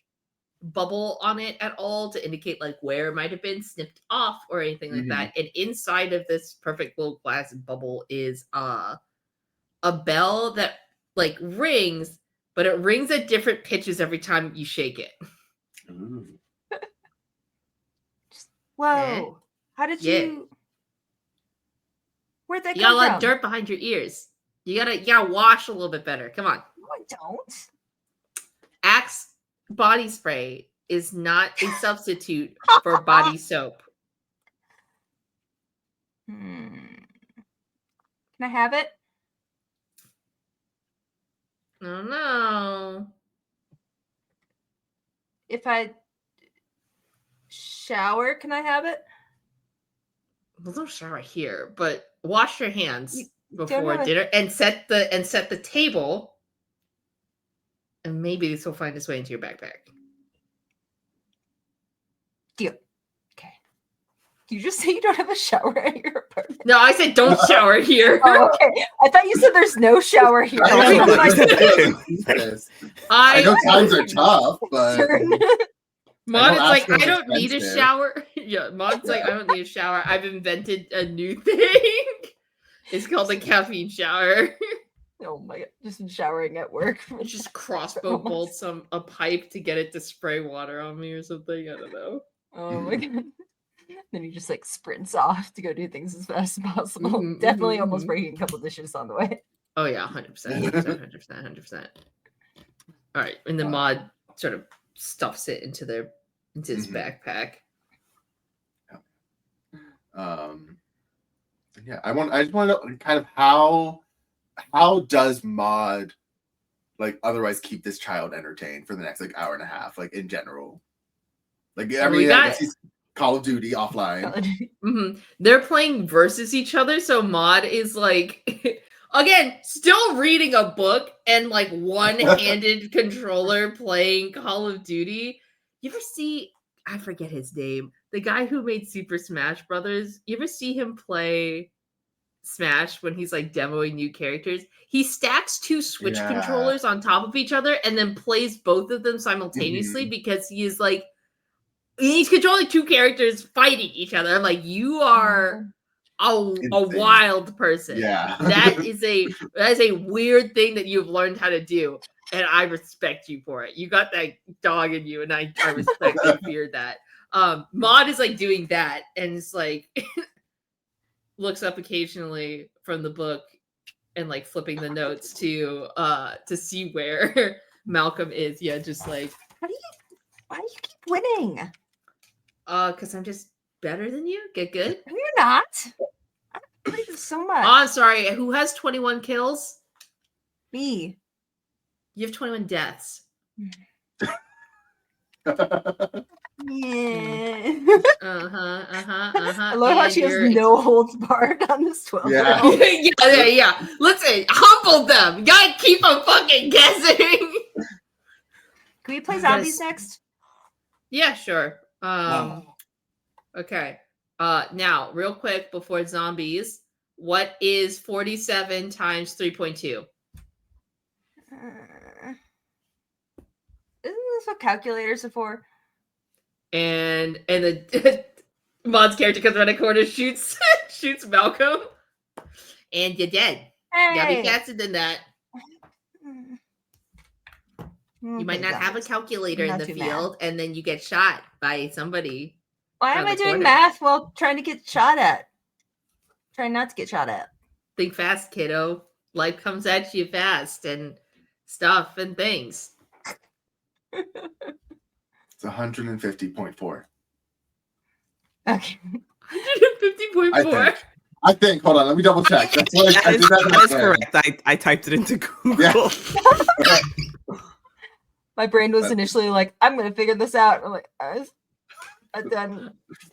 D: bubble on it at all to indicate like where it might have been snipped off or anything like that. And inside of this perfect little glass bubble is a bell that like rings, but it rings at different pitches every time you shake it.
A: Ooh.
C: Whoa. How did you... Where'd that
D: You got a
C: come
D: lot
C: from?
D: of dirt behind your ears. You gotta wash a little bit better. Come on.
C: No, I don't.
D: Axe body spray is not a substitute for body soap.
C: Can I have it?
D: Oh no.
C: If I shower, can I have it?
D: Well, don't shower here, but wash your hands before
C: have a-
D: dinner and set the table. And maybe this will find its way into your backpack.
C: Deal. Okay. You just say you don't have a shower at your apartment.
D: No, I said don't shower here.
C: Oh, okay. I thought you said there's no shower here.
A: I know,
C: Oh my
A: Jesus. I know times are tough, but
D: Maude is
A: I
D: like,
A: don't ask
D: I don't need a
A: expensive.
D: shower. Yeah, Maude's like, I don't need a shower. I've invented a new thing. It's called the caffeine shower.
C: Oh my god. Just showering at work.
D: Just crossbow bolts a pipe to get it to spray water on me or something. I don't know.
C: Oh my god. Then he just like sprints off to go do things as fast as possible.
D: Mhm,
C: Definitely
D: mhm,
C: almost
D: mhm.
C: breaking a couple dishes on the way.
D: Oh yeah, 100%. 100%. All right, and the Maude sort of stuffs it into his backpack.
A: Yeah, I just want to know kind of how how does Maude like otherwise keep this child entertained for the next like hour and a half, like in general? Like I mean, I guess he's Call of Duty offline.
D: They're playing versus each other, so Maude is like again, still reading a book and like one-handed controller playing Call of Duty. You ever see, I forget his name, the guy who made Super Smash Brothers? You ever see him play Smash when he's like demoing new characters? He stacks two Switch controllers on top of each other and then plays both of them simultaneously because he is like, he's controlling two characters fighting each other. I'm like, you are a wild person.
A: Yeah.
D: that is a weird thing that you've learned how to do, and I respect you for it. You got that dog in you, and I respect and fear that. Maude is like doing that, and it's like looks up occasionally from the book and like flipping the notes to see where Malcolm is. Yeah, just like,
C: why do you keep winning?
D: Because I'm just better than you. Get good.
C: No, you're not. I don't believe you so much.
D: Oh, I'm sorry. Who has 21 kills?
C: Me.
D: You have 21 deaths.
C: Yeah.
D: I
C: love how she has no holds barred on this 12-year-old.
D: Yeah. Listen, humble them. You gotta keep them fucking guessing.
C: Can we play zombies next?
D: Yeah, sure. Okay. Now, real quick before zombies, what is 47 times 3.2?
C: Isn't this what calculators are for?
D: And the Maude's character comes around the corner, shoots Malcolm, and you're dead.
C: Hey.
D: You gotta be faster than that. You might not have a calculator in the field, and then you get shot by somebody.
C: Why am I doing math while trying to get shot at? Trying not to get shot at.
D: Think fast, kiddo. Life comes at you fast, and stuff and things.
A: It's 150.4.
C: Okay.
D: 150.4.
A: I think. Hold on, let me double check. That's what
B: that is correct. I typed it into Google.
A: Yeah.
C: My brain was initially like, I'm gonna figure this out. I'm like,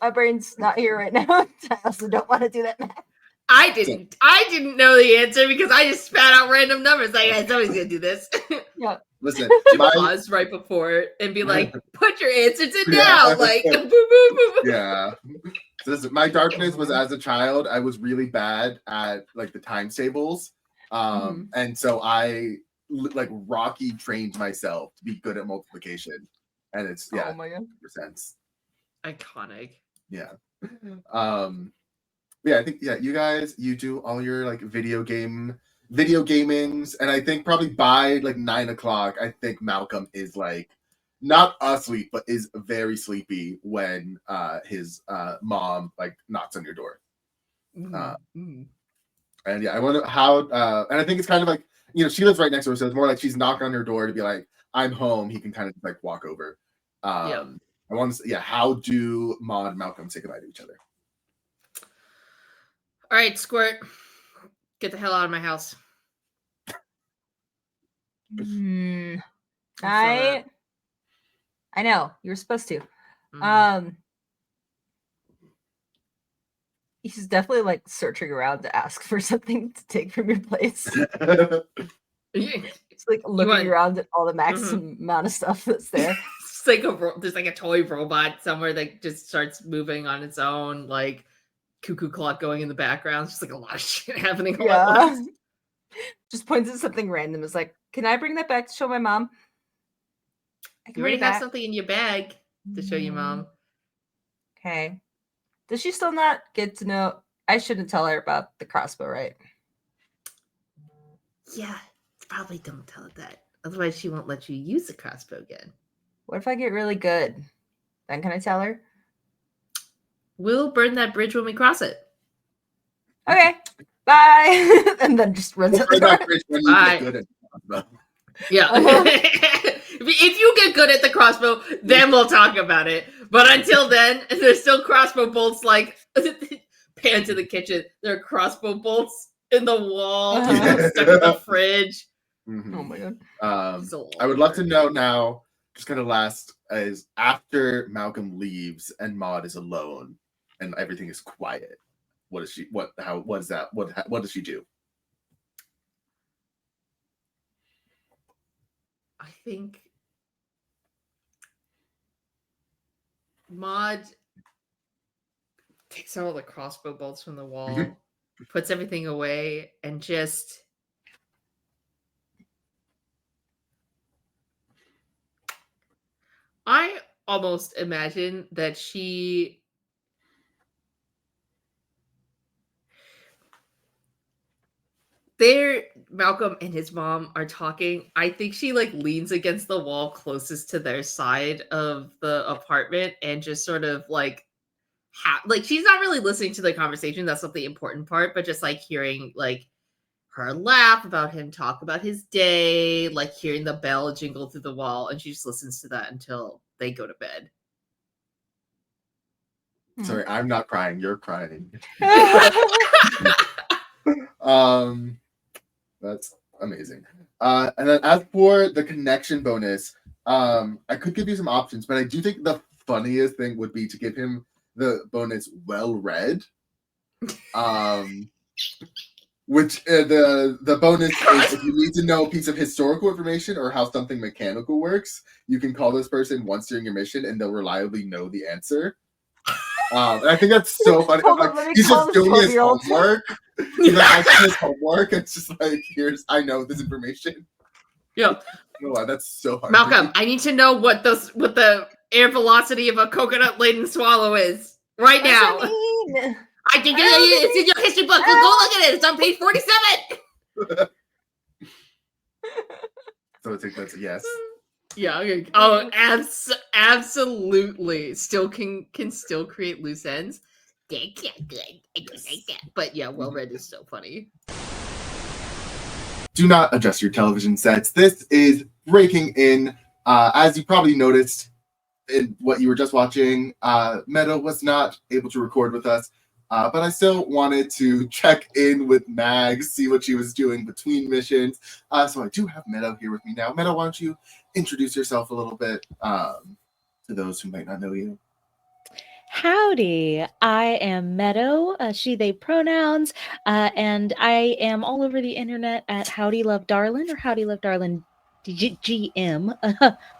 C: my brain's not here right now. I also don't want to do that math.
D: I didn't know the answer because I just spat out random numbers. Like, yeah, somebody's gonna do this.
C: Yeah.
A: Listen,
D: pause right before it and be like, put your answers in now. Like, boom, boom, boom.
A: Yeah. So listen, my darkness was as a child, I was really bad at like the times tables. And so I like Rocky trained myself to be good at multiplication. And it's
C: oh my God.
A: percent.
D: Iconic.
A: Yeah. Yeah, I think you guys, you do all your like video gamings, and I think probably by like 9 o'clock, I think Malcolm is like not asleep, but is very sleepy when his mom like knocks on your door. And yeah, I wonder how and I think it's kind of like, you know, she lives right next to her, so it's more like she's knocking on her door to be like, I'm home. He can kind of like walk over. I want to say, how do Maude and Malcolm say goodbye to each other?
D: All right, Squirt, get the hell out of my house.
C: I know you were supposed to. He's definitely like searching around to ask for something to take from your place. It's like looking around at all the maximum amount of stuff that's there.
D: It's like there's like a toy robot somewhere that just starts moving on its own, like cuckoo clock going in the background. It's just like a lot of shit happening.
C: Yeah. Just points at something random. It's like, can I bring that back to show my mom?
D: You already have something in your bag to show your mom.
C: Okay. Does she still not get to know? I shouldn't tell her about the crossbow, right?
D: Yeah, probably don't tell her that. Otherwise, she won't let you use the crossbow again.
C: What if I get really good? Then can I tell her?
D: We'll burn that bridge when we cross it.
C: Okay. Bye. And then just runs out the door.
D: Bye. Yeah. If you get good at the crossbow, then we'll talk about it. But until then, there's still crossbow bolts like pan to the kitchen. There are crossbow bolts in the wall,
C: Uh-huh.
D: just stuck in the fridge.
A: Mhm.
C: Oh my god.
A: I would love to know now, just kind of last, is after Malcolm leaves and Maude is alone and everything is quiet. What is she? What is that? What does she do?
D: I think Maude takes all the crossbow bolts from the wall, puts everything away, and just I almost imagine that Malcolm and his mom are talking. I think she like leans against the wall closest to their side of the apartment and just sort of like like she's not really listening to the conversation. That's not the important part, but just like hearing like her laugh about him talk about his day, like hearing the bell jingle through the wall, and she just listens to that until they go to bed.
A: Sorry, I'm not crying. You're crying. That's amazing. And then as for the connection bonus, I could give you some options, but I do think the funniest thing would be to give him the bonus well read. Which the bonus is if you need to know a piece of historical information or how something mechanical works, you can call this person once during your mission and they'll reliably know the answer. And I think that's so funny.
C: Hold on,
A: Like,
C: let me
A: he's
C: call
A: just
C: this
A: doing his
C: 12-year-old.
A: homework. He's like his homework. It's just like, I know this information.
D: Yeah.
A: No, that's so hard.
D: Malcolm, I need to know what the air velocity of a coconut laden swallow is right now. I think it's in your history book. Go look at it. It's on page 47.
A: So I think that's a yes.
D: Yeah. Okay. Oh, absolutely. Still can still create loose ends. That's good. I don't like that. But yeah, well read is so funny.
A: Do not adjust your television sets. This is breaking in. As you probably noticed in what you were just watching, Meadow was not able to record with us. But I still wanted to check in with Mags, see what she was doing between missions. So I do have Meadow here with me now. Meadow, why don't you introduce yourself a little bit to those who might not know you?
F: Howdy, I am Meadow, she, they pronouns, and I am all over the internet at Howdy Love Darlin or Howdy Love Darlin GM.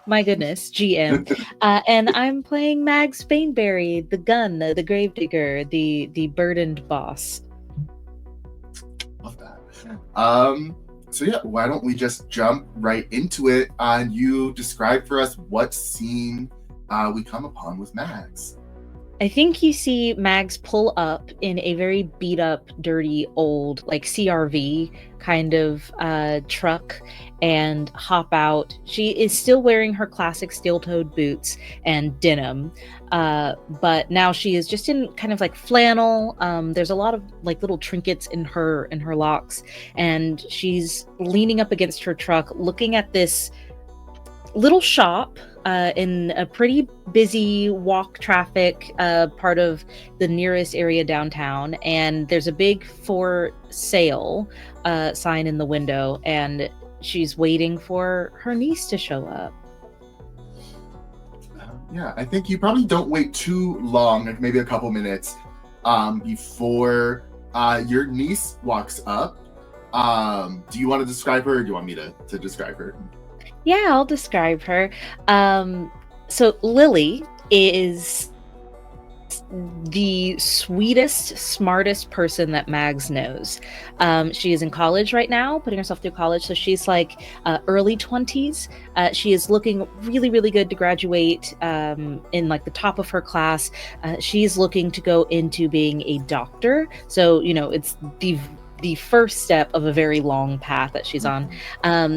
F: My goodness, GM. And I'm playing Mags Baneberry, the gun, the gravedigger, the burdened boss.
A: Love that. So yeah, why don't we just jump right into it and you describe for us what scene we come upon with Mags.
F: I think you see Mags pull up in a very beat up, dirty, old, like CRV kind of truck and hop out. She is still wearing her classic steel-toed boots and denim, but now she is just in kind of like flannel. There's a lot of like little trinkets in her locks, and she's leaning up against her truck, looking at this little shop in a pretty busy walk traffic part of the nearest area downtown, and there's a big for sale sign in the window, and she's waiting for her niece to show up.
A: Yeah, I think you probably don't wait too long, like maybe a couple minutes before your niece walks up. Do you want to describe her, or do you want me to describe her?
F: Yeah, I'll describe her. So Lily is the sweetest, smartest person that Mags knows. She is in college right now, putting herself through college. So she's like early 20s. She is looking really, really good to graduate in like the top of her class. She's looking to go into being a doctor. So, you know, it's the first step of a very long path that she's on.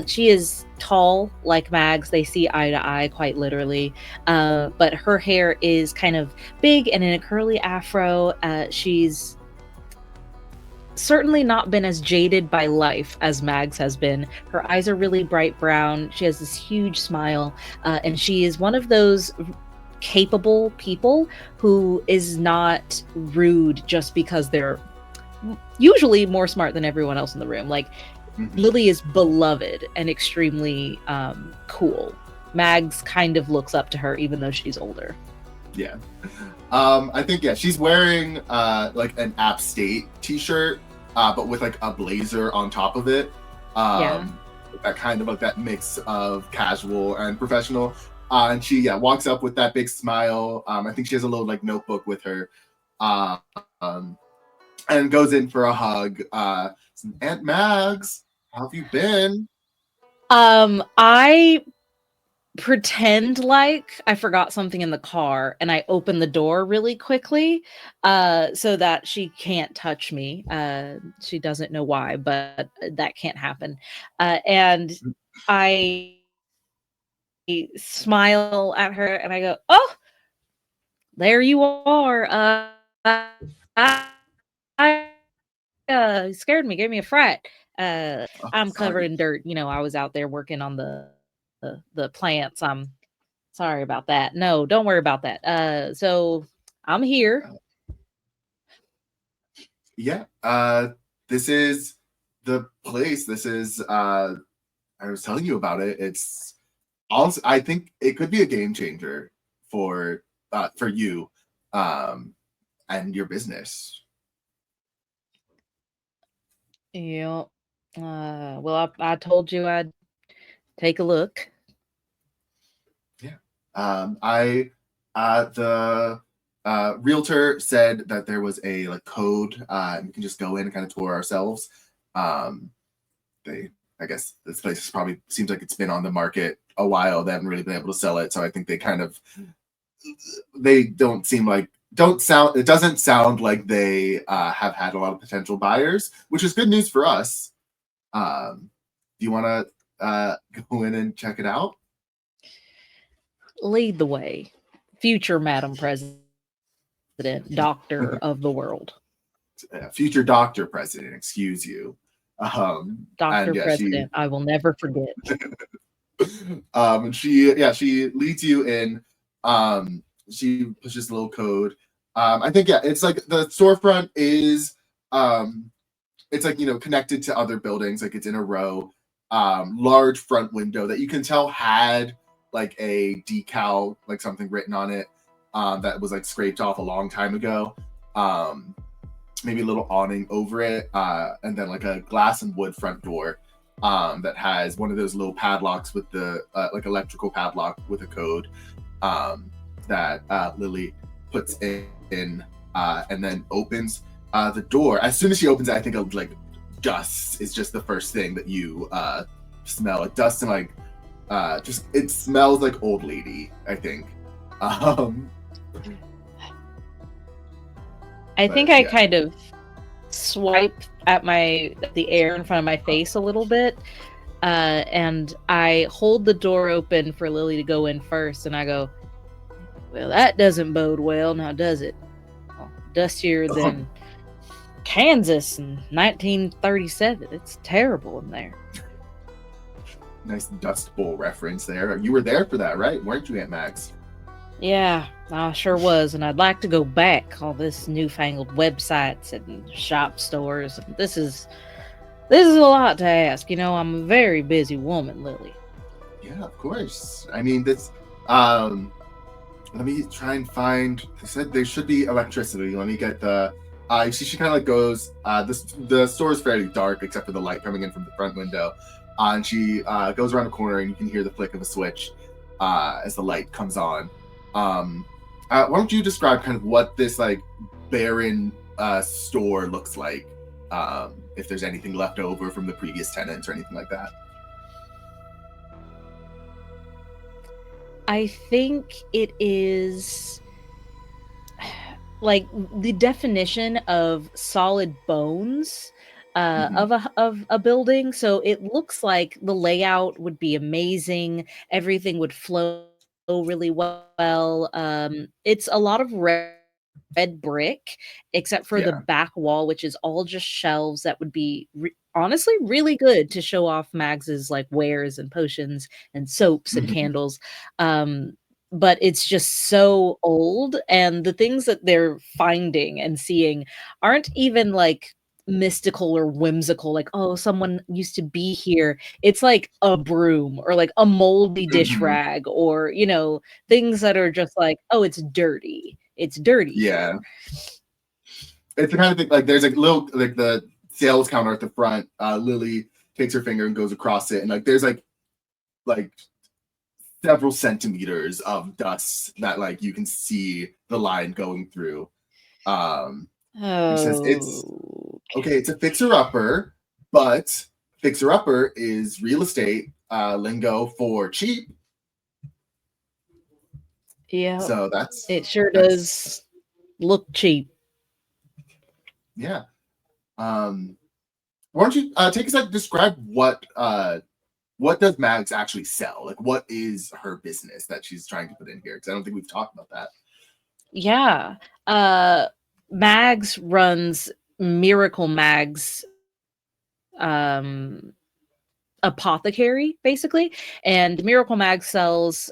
F: She is tall like Mags. They see eye to eye quite literally. But her hair is kind of big and in a curly afro. She's certainly not been as jaded by life as Mags has been. Her eyes are really bright brown. She has this huge smile. And she is one of those capable people who is not rude just because they're usually more smart than everyone else in the room. Like
A: Mhm.
F: Lily is beloved and extremely cool. Mags kind of looks up to her even though she's older.
A: Yeah. I think she's wearing like an App State t-shirt, but with like a blazer on top of it.
F: Yeah.
A: That kind of like that mix of casual and professional. And she walks up with that big smile. I think she has a little like notebook with her. Um, and goes in for a hug. Aunt Mags, how have you been?
F: I pretend like I forgot something in the car and I open the door really quickly so that she can't touch me. She doesn't know why, but that can't happen. And I smile at her and I go, "Oh, there you are. Scared me, gave me a fright. I'm covered
A: Sorry.
F: in dirt. You know, I was out there working on the plants. I'm sorry about that. No, don't worry about that. So I'm here.
A: Yeah. This is the place. This is I was telling you about it. It's also, I think it could be a game changer for you and your business.
F: Yeah. Well, I told you I'd take a look.
A: Yeah. The realtor said that there was a like code, and we can just go in and kind of tour ourselves. I guess this place probably seems like it's been on the market a while. They haven't really been able to sell it, so I think they don't seem like it doesn't sound like they have had a lot of potential buyers, which is good news for us. Do you want to go in and check it out?
F: Lead the way, future Madam President, Doctor of the World.
A: Future Doctor President, excuse you.
F: Doctor President, I will never forget.
A: She leads you in. She pushes a little code. I think it's like the storefront is it's like connected to other buildings, like it's in a row. Large front window that you can tell had like a decal, like something written on it, that was like scraped off a long time ago. Maybe a little awning over it, and then like a glass and wood front door that has one of those little padlocks with the like electrical padlock with a code that Lily puts in and then opens the door. As soon as she opens it, I think of like dust is just the first thing that you smell. Like dust and like just it smells like old lady, I think.
F: I think I kind of swipe at the air in front of my face a little bit, and I hold the door open for Lily to go in first, and I go, "Well, that doesn't bode well, now does it? Well, dustier than Kansas in 1937. It's terrible in there."
A: Nice Dust Bowl reference there. You were there for that, right? Weren't you, Aunt Max?
F: Yeah, I sure was, and I'd like to go back. All this newfangled websites and shop stores. This is a lot to ask. You know, I'm a very busy woman, Lily.
A: Yeah, of course. I mean, this. Let me try and find. They said there should be electricity. Let me get the. She kind of like goes. The store is fairly dark except for the light coming in from the front window, and she goes around the corner and you can hear the flick of a switch as the light comes on. Why don't you describe kind of what this like barren store looks like? If there's anything left over from the previous tenants or anything like that.
F: I think it is like the definition of solid bones of a building. So it looks like the layout would be amazing. Everything would flow really well. It's a lot of red brick, except for the back wall, which is all just shelves that would be honestly really good to show off Mags's like wares and potions and soaps and candles. But it's just so old, and the things that they're finding and seeing aren't even like mystical or whimsical, like, oh, someone used to be here. It's like a broom or like a moldy dish
A: Mhm.
F: rag, or things that are just like, oh, it's dirty. It's dirty
A: Yeah.
F: here.
A: It's the kind of thing, like there's a little, like the sales counter at the front. Lily takes her finger and goes across it, and like there's like several centimeters of dust that like you can see the line going through. She says it's
F: Oh,
A: okay. It's a fixer-upper, but fixer-upper is real estate lingo for cheap.
F: yeah,
A: So that's
F: it sure
A: that's
F: does look cheap.
A: yeah. Why don't you take a second, describe what does Mags actually sell? Like, what is her business that she's trying to put in here? Because I don't think we've talked about that.
F: Yeah. Mags runs Miracle Mags apothecary, basically. And Miracle Mag sells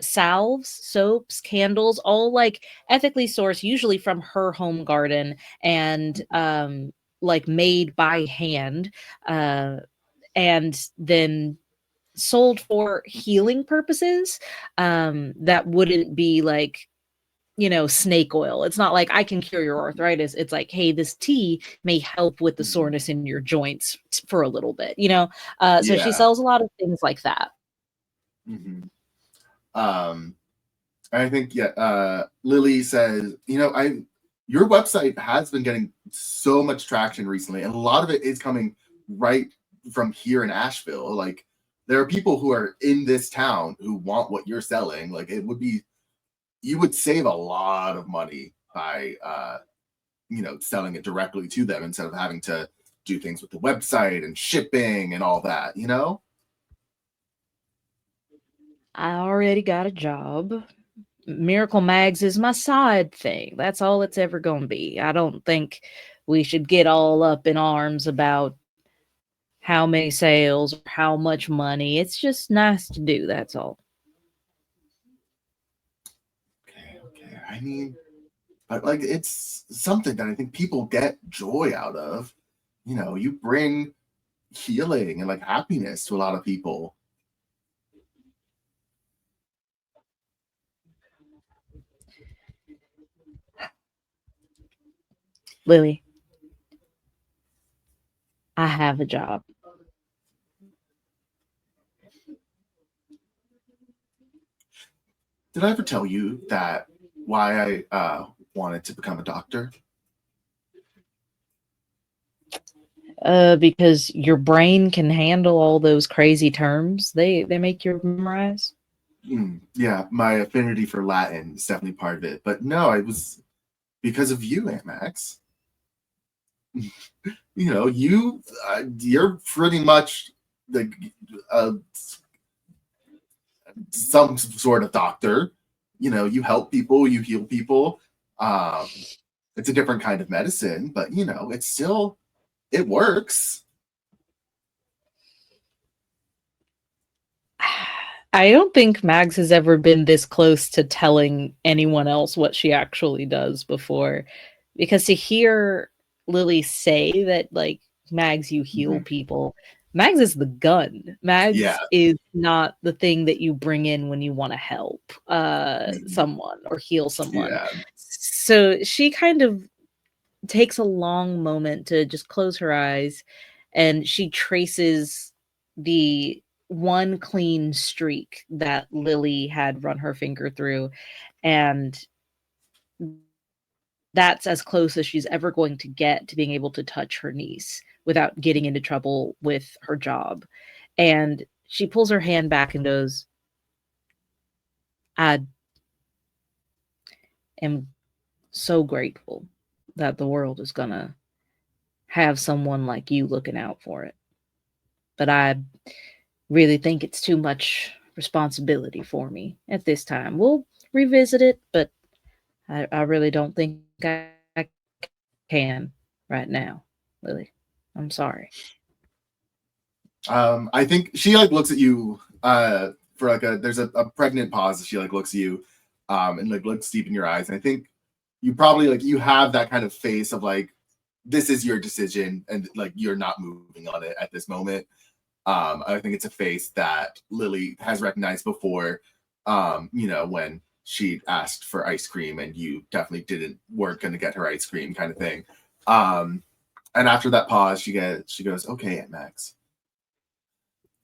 F: salves, soaps, candles, all like ethically sourced, usually from her home garden, and like made by hand, and then sold for healing purposes, that wouldn't be like snake oil. It's not like I can cure your arthritis. It's like, hey, this tea may help with the soreness in your joints for a little bit, so she
A: Yeah.
F: sells a lot of things like that.
A: Mm-hmm. I think Lily says, your website has been getting so much traction recently, and a lot of it is coming right from here in Asheville. Like, there are people who are in this town who want what you're selling. Like, you would save a lot of money by selling it directly to them instead of having to do things with the website and shipping and all that,
F: I already got a job. Miracle Mags is my side thing. That's all it's ever going to be. I don't think we should get all up in arms about how many sales or how much money. It's just nice to do. That's all.
A: Okay. I mean, but like, it's something that I think people get joy out of. You bring healing and like happiness to a lot of people.
F: Lily, I have a job.
A: Did I ever tell you that why I wanted to become a doctor?
F: Because your brain can handle all those crazy terms they make you memorize.
A: Yeah, my affinity for Latin is definitely part of it. But no, it was because of you, Aunt Max. You're pretty much like some sort of doctor. You help people, you heal people. It's a different kind of medicine, but it's still, it works.
F: I don't think Mags has ever been this close to telling anyone else what she actually does before, because to hear Lily say that, like, Mags, you heal people. Mags is the gun. Mags is not the thing that you bring in when you want to help someone or heal someone.
A: Yeah.
F: So she kind of takes a long moment to just close her eyes, and she traces the one clean streak that Lily had run her finger through, and that's as close as she's ever going to get to being able to touch her niece without getting into trouble with her job. And she pulls her hand back and goes, I am so grateful that the world is gonna have someone like you looking out for it. But I really think it's too much responsibility for me at this time. We'll revisit it, but I really don't think I can right now, Lily. I'm sorry.
A: I think she like looks at you for like there's a pregnant pause. She like looks at you and like looks deep in your eyes. And I think you probably like you have that kind of face of like this is your decision, and like you're not moving on it at this moment. I think it's a face that Lily has recognized before. When she asked for ice cream and you definitely weren't going to get her ice cream, kind of thing. And after that pause, she goes, "Okay, Aunt Max."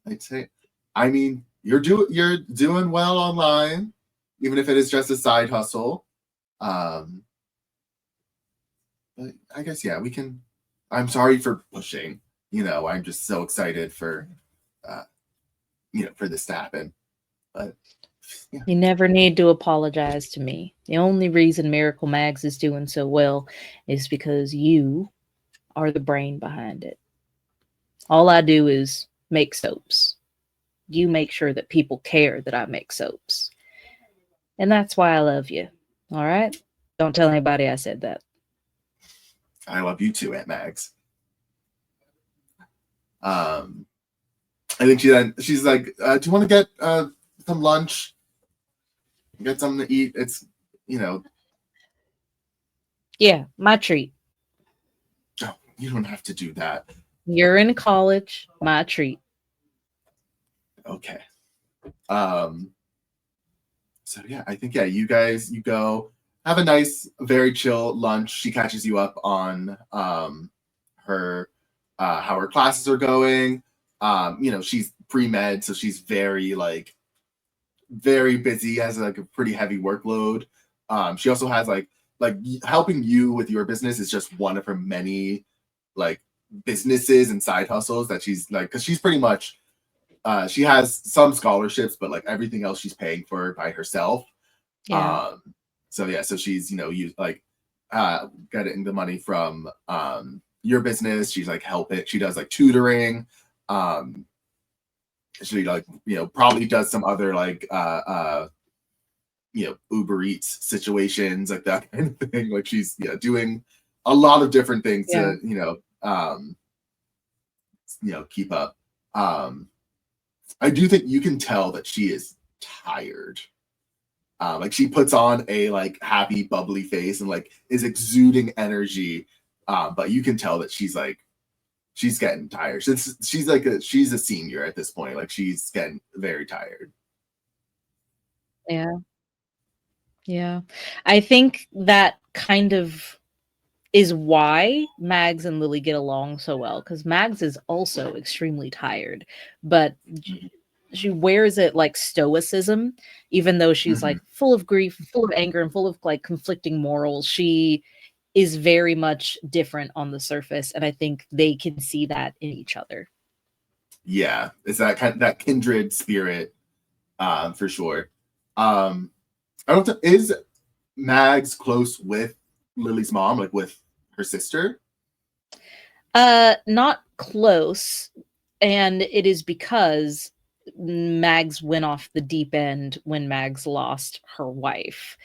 A: I'd say, I mean, you're doing well online, even if it is just a side hustle. But I guess we can. I'm sorry for pushing. I'm just so excited for this to happen. But yeah.
F: You never need to apologize to me. The only reason Miracle Mags is doing so well is because you are the brain behind it. All I do is make soaps. You make sure that people care that I make soaps. And that's why I love you. All right? Don't tell anybody I said that.
A: I love you too, Aunt Mags. I think she's like, do you want to get some lunch? Get something to eat. It's,
F: Yeah, my treat.
A: Oh, you don't have to do that.
F: You're in college, my treat.
A: Okay. So I think you guys, you go have a nice, very chill lunch. She catches you up on her how her classes are going. She's pre-med, so she's very busy, has like a pretty heavy workload. She also has like helping you with your business is just one of her many like businesses and side hustles that she's like, because she's pretty much she has some scholarships, but like everything else she's paying for by herself. So she's getting the money from your business. She's like helping. She does like tutoring. She probably does some other Uber Eats situations, like that kind of thing. Like she's doing a lot of different things to keep up. I do think you can tell that she is tired. Like she puts on a like happy, bubbly face and like is exuding energy. But you can tell that she's getting tired. She's a senior at this point. Like she's getting very tired.
F: Yeah. I think that kind of is why Mags and Lily get along so well, because Mags is also extremely tired, but she wears it like stoicism, even though she's like full of grief, full of anger, and full of like conflicting morals. She is very much different on the surface, and I think they can see that in each other.
A: Yeah, it's that kindred spirit, for sure. I don't think, is Mags close with Lily's mom, like with her sister?
F: Not close, and it is because Mags went off the deep end when Mags lost her wife.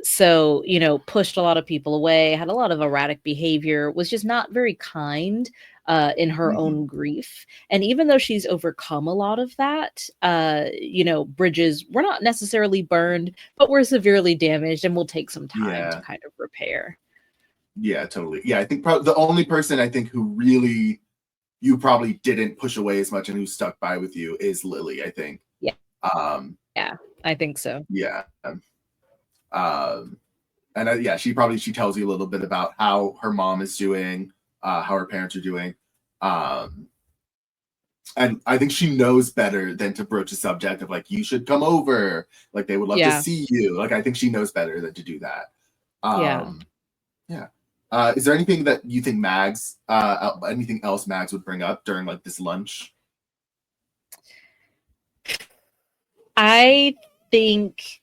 F: So, pushed a lot of people away, had a lot of erratic behavior, was just not very kind in her own grief. And even though she's overcome a lot of that, bridges were not necessarily burned, but were severely damaged and will take some time to kind of repair.
A: Yeah, totally. Yeah, I think the only person I think who really you probably didn't push away as much and who stuck by with you is Lily, I think.
F: Yeah. I think so.
A: Yeah. She tells you a little bit about how her mom is doing, how her parents are doing. And I think she knows better than to broach a subject of like, you should come over. Like they would love to see you. Like, I think she knows better than to do that. Is there anything that you think anything else Mags would bring up during like this lunch?
F: I think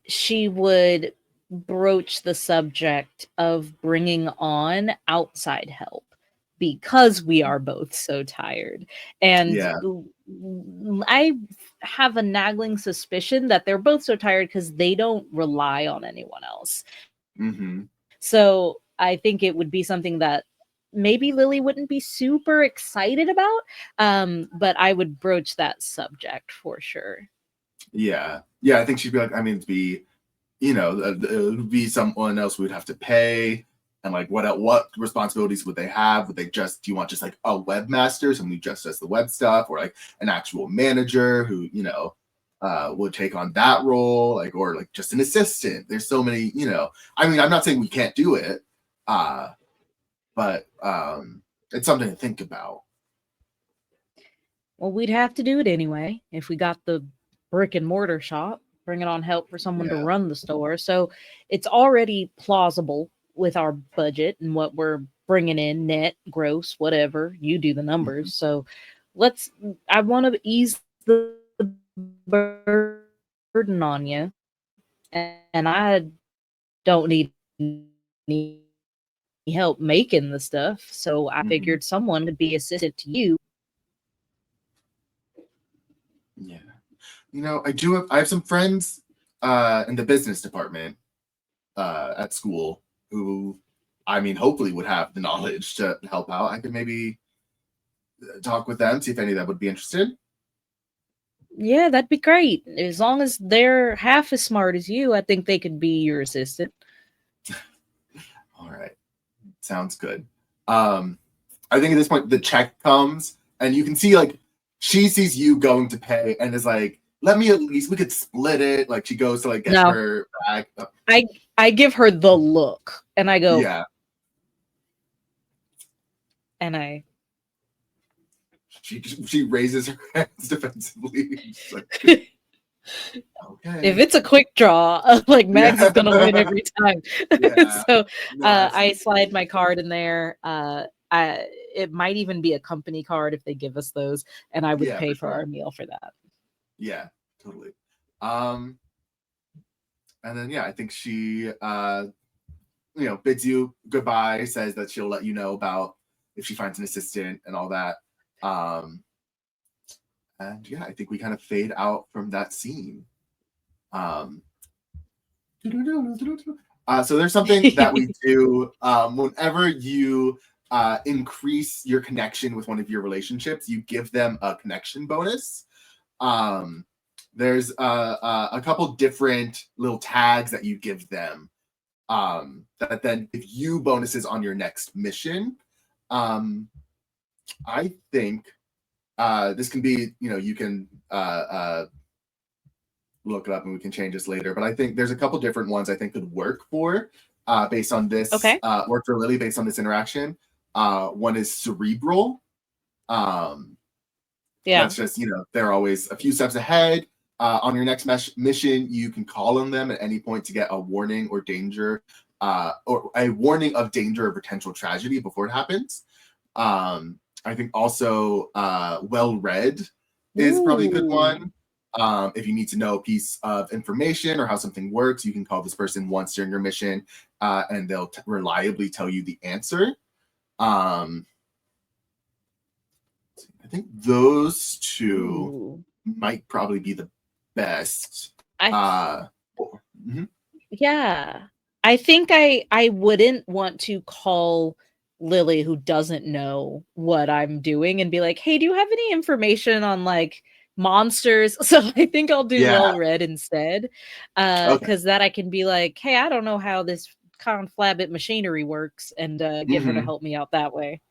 F: she would broach the subject of bringing on outside help because we are both so tired. And I have a nagging suspicion that they're both so tired because they don't rely on anyone else. So I think it would be something that maybe Lily wouldn't be super excited about, but I would broach that subject for sure.
A: Yeah, I think she'd be like, I mean, it would be someone else we'd have to pay, And like what responsibilities would they have? Would they do you want just like a webmaster, someone who just does the web stuff, or like an actual manager who, would take on that role, like, or like just an assistant? There's so many, I mean, I'm not saying we can't do it, but it's something to think about.
F: Well, we'd have to do it anyway if we got the brick and mortar shop, bringing on help for someone to run the store. So it's already plausible with our budget and what we're bringing in, net, gross, whatever. You do the numbers. So I want to ease the burden on you. And I don't need any help making the stuff. So I figured someone would be assistant to you.
A: Yeah. I have some friends in the business department at school who, I mean, hopefully would have the knowledge to help out. I could maybe talk with them, see if any of them would be interested.
F: Yeah, that'd be great. As long as they're half as smart as you, I think they could be your assistant.
A: All right. Sounds good. I think at this point the check comes and you can see like she sees you going to pay and is like, let me at least, we could split it. Like she goes to like get her bag.
F: I give her the look and I go,
A: yeah.
F: And
A: she raises her hands defensively. Like, okay.
F: If it's a quick draw, like Max is gonna win every time.
A: Yeah.
F: So I slide my card in there. It might even be a company card if they give us those, and I would pay for our meal for that.
A: Yeah, totally. And then I think she bids you goodbye, says that she'll let you know about if she finds an assistant and all that. And I think we kind of fade out from that scene. So there's something that we do whenever you increase your connection with one of your relationships, you give them a connection bonus. There's a couple different little tags that you give them that then give you bonuses on your next mission. I think this can be, you can look it up and we can change this later, but I think there's a couple different ones I think could work for based on this.
F: Okay.
A: Work for Lily based on this interaction. One is cerebral. That's just, they're always a few steps ahead. On your next mission, you can call on them at any point to get a warning or danger, or a warning of danger or potential tragedy before it happens. I think also well-read is probably a good one. If you need to know a piece of information or how something works, you can call this person once during your mission, and they'll reliably tell you the answer. I think those two might probably be the best.
F: Yeah. I think I wouldn't want to call Lily, who doesn't know what I'm doing, and be like, hey, do you have any information on like monsters? So I think I'll do well read instead. Because that I can be like, hey, I don't know how this conflabbit machinery works, and get her to help me out that way.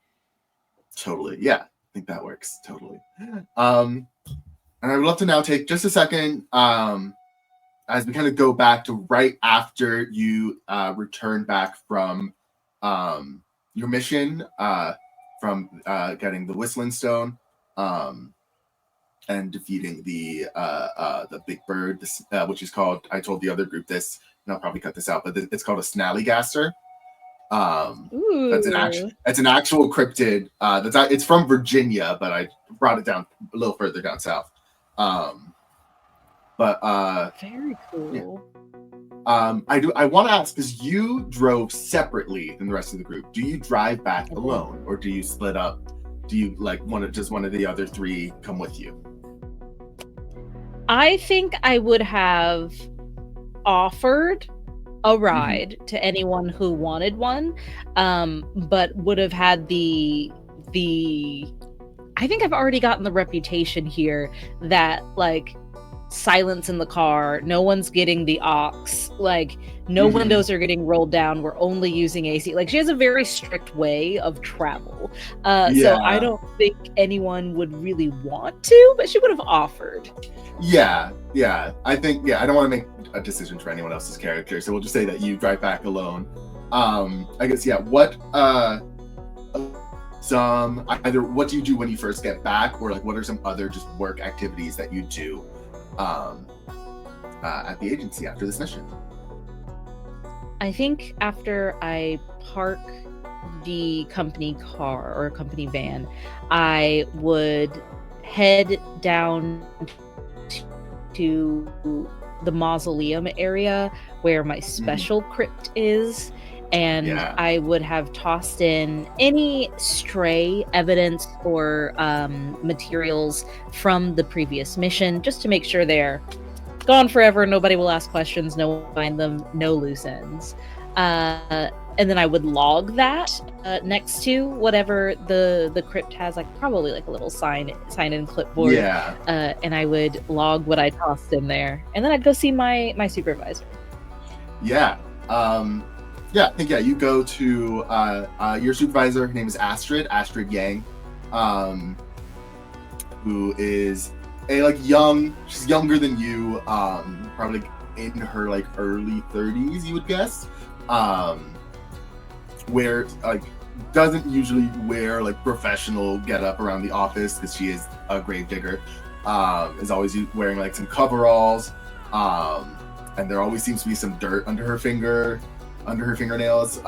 A: Totally. Yeah. I think that works. Totally. And I would love to now take just a second as we kind of go back to right after you return back from your mission, from getting the Whistling Stone and defeating the big bird, which is called, I told the other group this, and I'll probably cut this out, but it's called a snallygaster. That's an actual cryptid. It's from Virginia, but I brought it down a little further down south.
F: Very cool.
A: I want to ask, because you drove separately than the rest of the group. Do you drive back alone, or do you split up? Do you does one of the other three come with you?
F: I think I would have offered a ride to anyone who wanted one, but would have had the I think I've already gotten the reputation here that like silence in the car. No one's getting the aux. Like, no windows are getting rolled down. We're only using AC. Like, she has a very strict way of travel. So I don't think anyone would really want to, but she would have offered.
A: Yeah. I think, I don't want to make a decision for anyone else's character, so we'll just say that you drive back alone. I guess, what either what do you do when you first get back, or like what are some other just work activities that you do at the agency after this mission?
F: I think after I park the company car or company van, I would head down to the mausoleum area where my special crypt is, and I would have tossed in any stray evidence or materials from the previous mission, just to make sure they're gone forever, nobody will ask questions, no one will find them, no loose ends. And then I would log that next to whatever the crypt has, like probably like a little sign-in clipboard. And I would log what I tossed in there, and then I'd go see my supervisor.
A: I think you go to your supervisor. Her name is Astrid Yang, who is she's younger than you, probably in her like early 30s, you would guess. Where doesn't usually wear like professional getup around the office because she is a gravedigger. Is always wearing like some coveralls, and there always seems to be some dirt under her fingernails.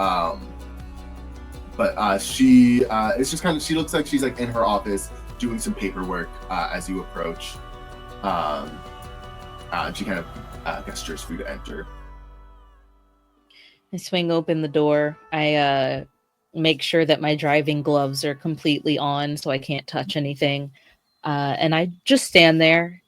A: But she it's just kind of, she looks like she's like in her office doing some paperwork as you approach. She kind of gestures for you to enter.
F: I swing open the door. I make sure that my driving gloves are completely on so I can't touch anything. And I just stand there.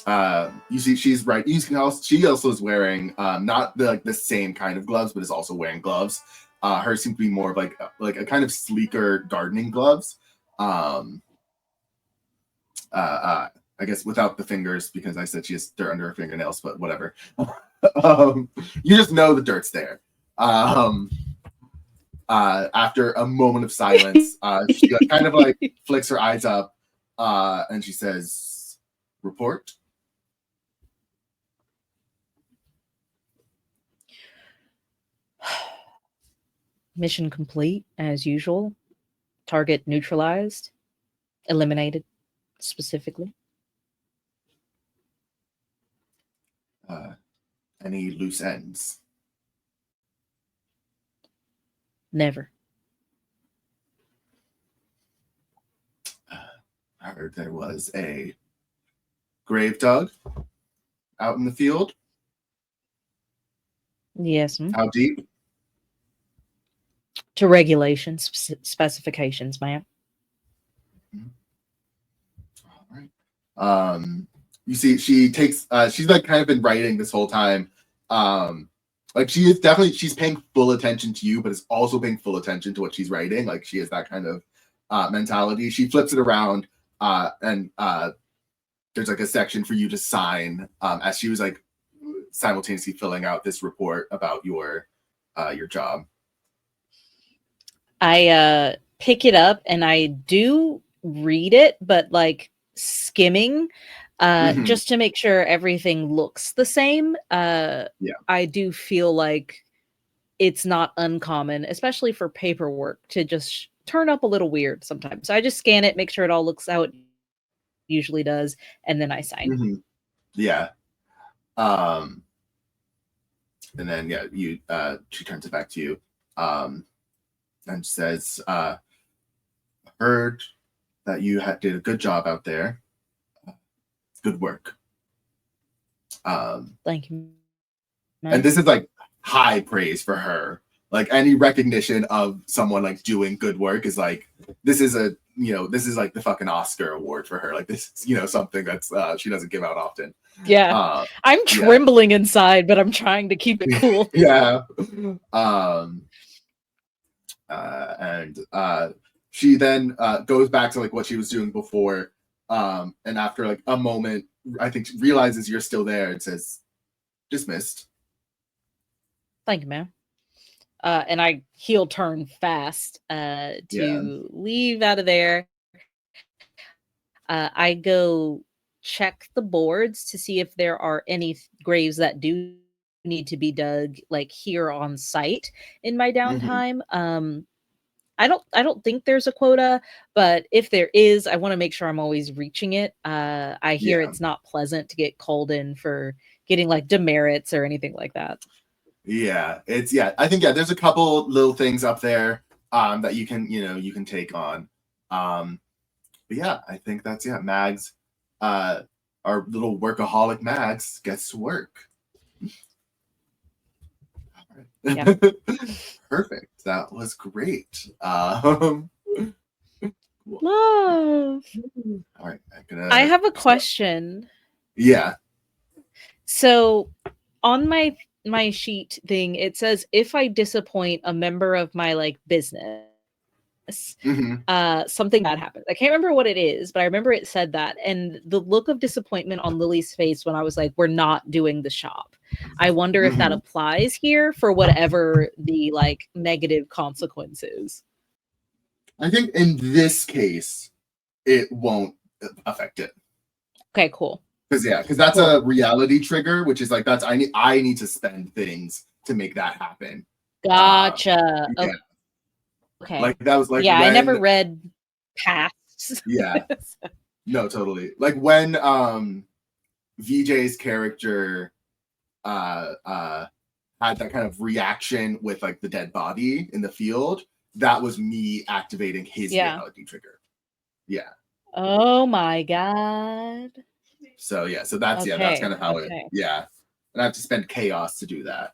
A: You see, she's right. She also is wearing not the same kind of gloves, but is also wearing gloves. Hers seem to be more of like a kind of sleeker gardening gloves. I guess without the fingers, because I said she has dirt under her fingernails, but whatever. You just know the dirt's there. After a moment of silence, she kind of like flicks her eyes up, and she says, "Report."
F: Mission complete, as usual. Target neutralized. Eliminated, specifically.
A: Any loose ends?
F: Never.
A: I heard there was a grave dug out in the field.
F: Yes.
A: How deep?
F: To regulations, specifications, ma'am.
A: All right. You see, she takes. She's like kind of been writing this whole time. Like she's paying full attention to you, but is also paying full attention to what she's writing. Like she has that kind of mentality. She flips it around, and there's like a section for you to sign. As she was like simultaneously filling out this report about your job.
F: I pick it up and I do read it, but like skimming, just to make sure everything looks the same. I do feel like it's not uncommon, especially for paperwork, to just turn up a little weird sometimes. So I just scan it, make sure it all looks how it usually does, and then I sign.
A: And then you she turns it back to you, and says, "Heard that you did a good job out there. Good work."
F: Thank you.
A: And this is like high praise for her. Like any recognition of someone like doing good work is like, this is like the fucking Oscar award for her. Like this is, something that's she doesn't give out often.
F: Yeah. I'm trembling inside, but I'm trying to keep it cool.
A: And she then goes back to like what she was doing before, And after like a moment, I think realizes you're still there and says, "Dismissed."
F: Thank you, ma'am. And I heel turn fast to leave out of there. I go check the boards to see if there are any graves that do need to be dug, like here on site in my downtime. I don't think there's a quota, but if there is, I want to make sure I'm always reaching it. I hear it's not pleasant to get called in for getting like demerits or anything like that.
A: Yeah, I think there's a couple little things up there that you can take on. But yeah, I think that's Mags, our little workaholic Mags gets to work.
F: Yeah.
A: Perfect. That was great.
F: Love.
A: All right,
F: I have a question.
A: Yeah.
F: So on my sheet thing, it says if I disappoint a member of my like business, something bad happens. I can't remember what it is, but I remember it said that. And the look of disappointment on Lily's face when I was like, we're not doing the shop. I wonder if that applies here for whatever the like negative consequences.
A: I think in this case, it won't affect it.
F: Okay, cool.
A: Because that's a reality trigger, which is like I need to spend things to make that happen.
F: Gotcha. Okay.
A: Like that was like
F: I never read past.
A: Yeah. No, totally. Like when VJ's character had that kind of reaction with like the dead body in the field, that was me activating his reality trigger. Yeah.
F: Oh my god.
A: So that's that's kind of how it. Yeah. And I have to spend chaos to do that.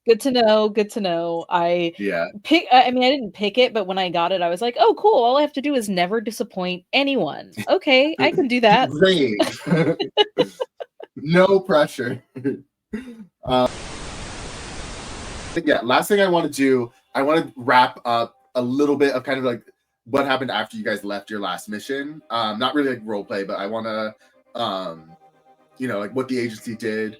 F: Good to know. I mean, I didn't pick it, but when I got it, I was like, oh, cool. All I have to do is never disappoint anyone. Okay, I can do that.
A: Great. No pressure. Last thing I want to do, I want to wrap up a little bit of kind of like what happened after you guys left your last mission. Not really like role play, but I want to, like what the agency did.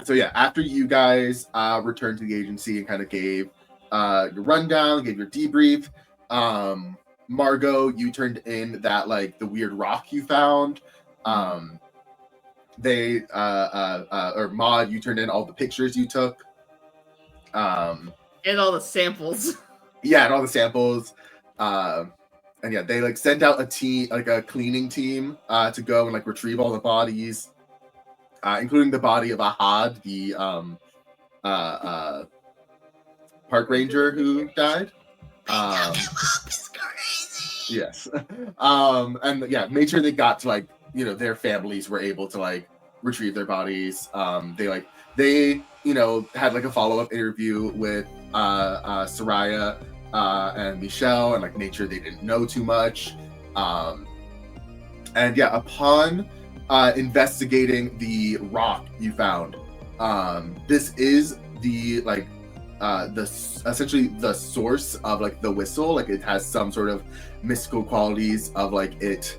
A: So after you guys returned to the agency and kind of gave your rundown, gave your debrief, Margot, you turned in that like the weird rock you found. Or Maude, you turned in all the pictures you took.
D: And all the samples.
A: Yeah, and all the samples. And they like sent out a team, like a cleaning team, to go and like retrieve all the bodies. Including the body of Ahad, the park ranger who died. Yes. And made sure they got to like, their families were able to like retrieve their bodies. They had like a follow-up interview with Soraya and Michelle and like made sure they didn't know too much. Upon investigating the rock you found, this is the like essentially the source of like the whistle. Like it has some sort of mystical qualities of like it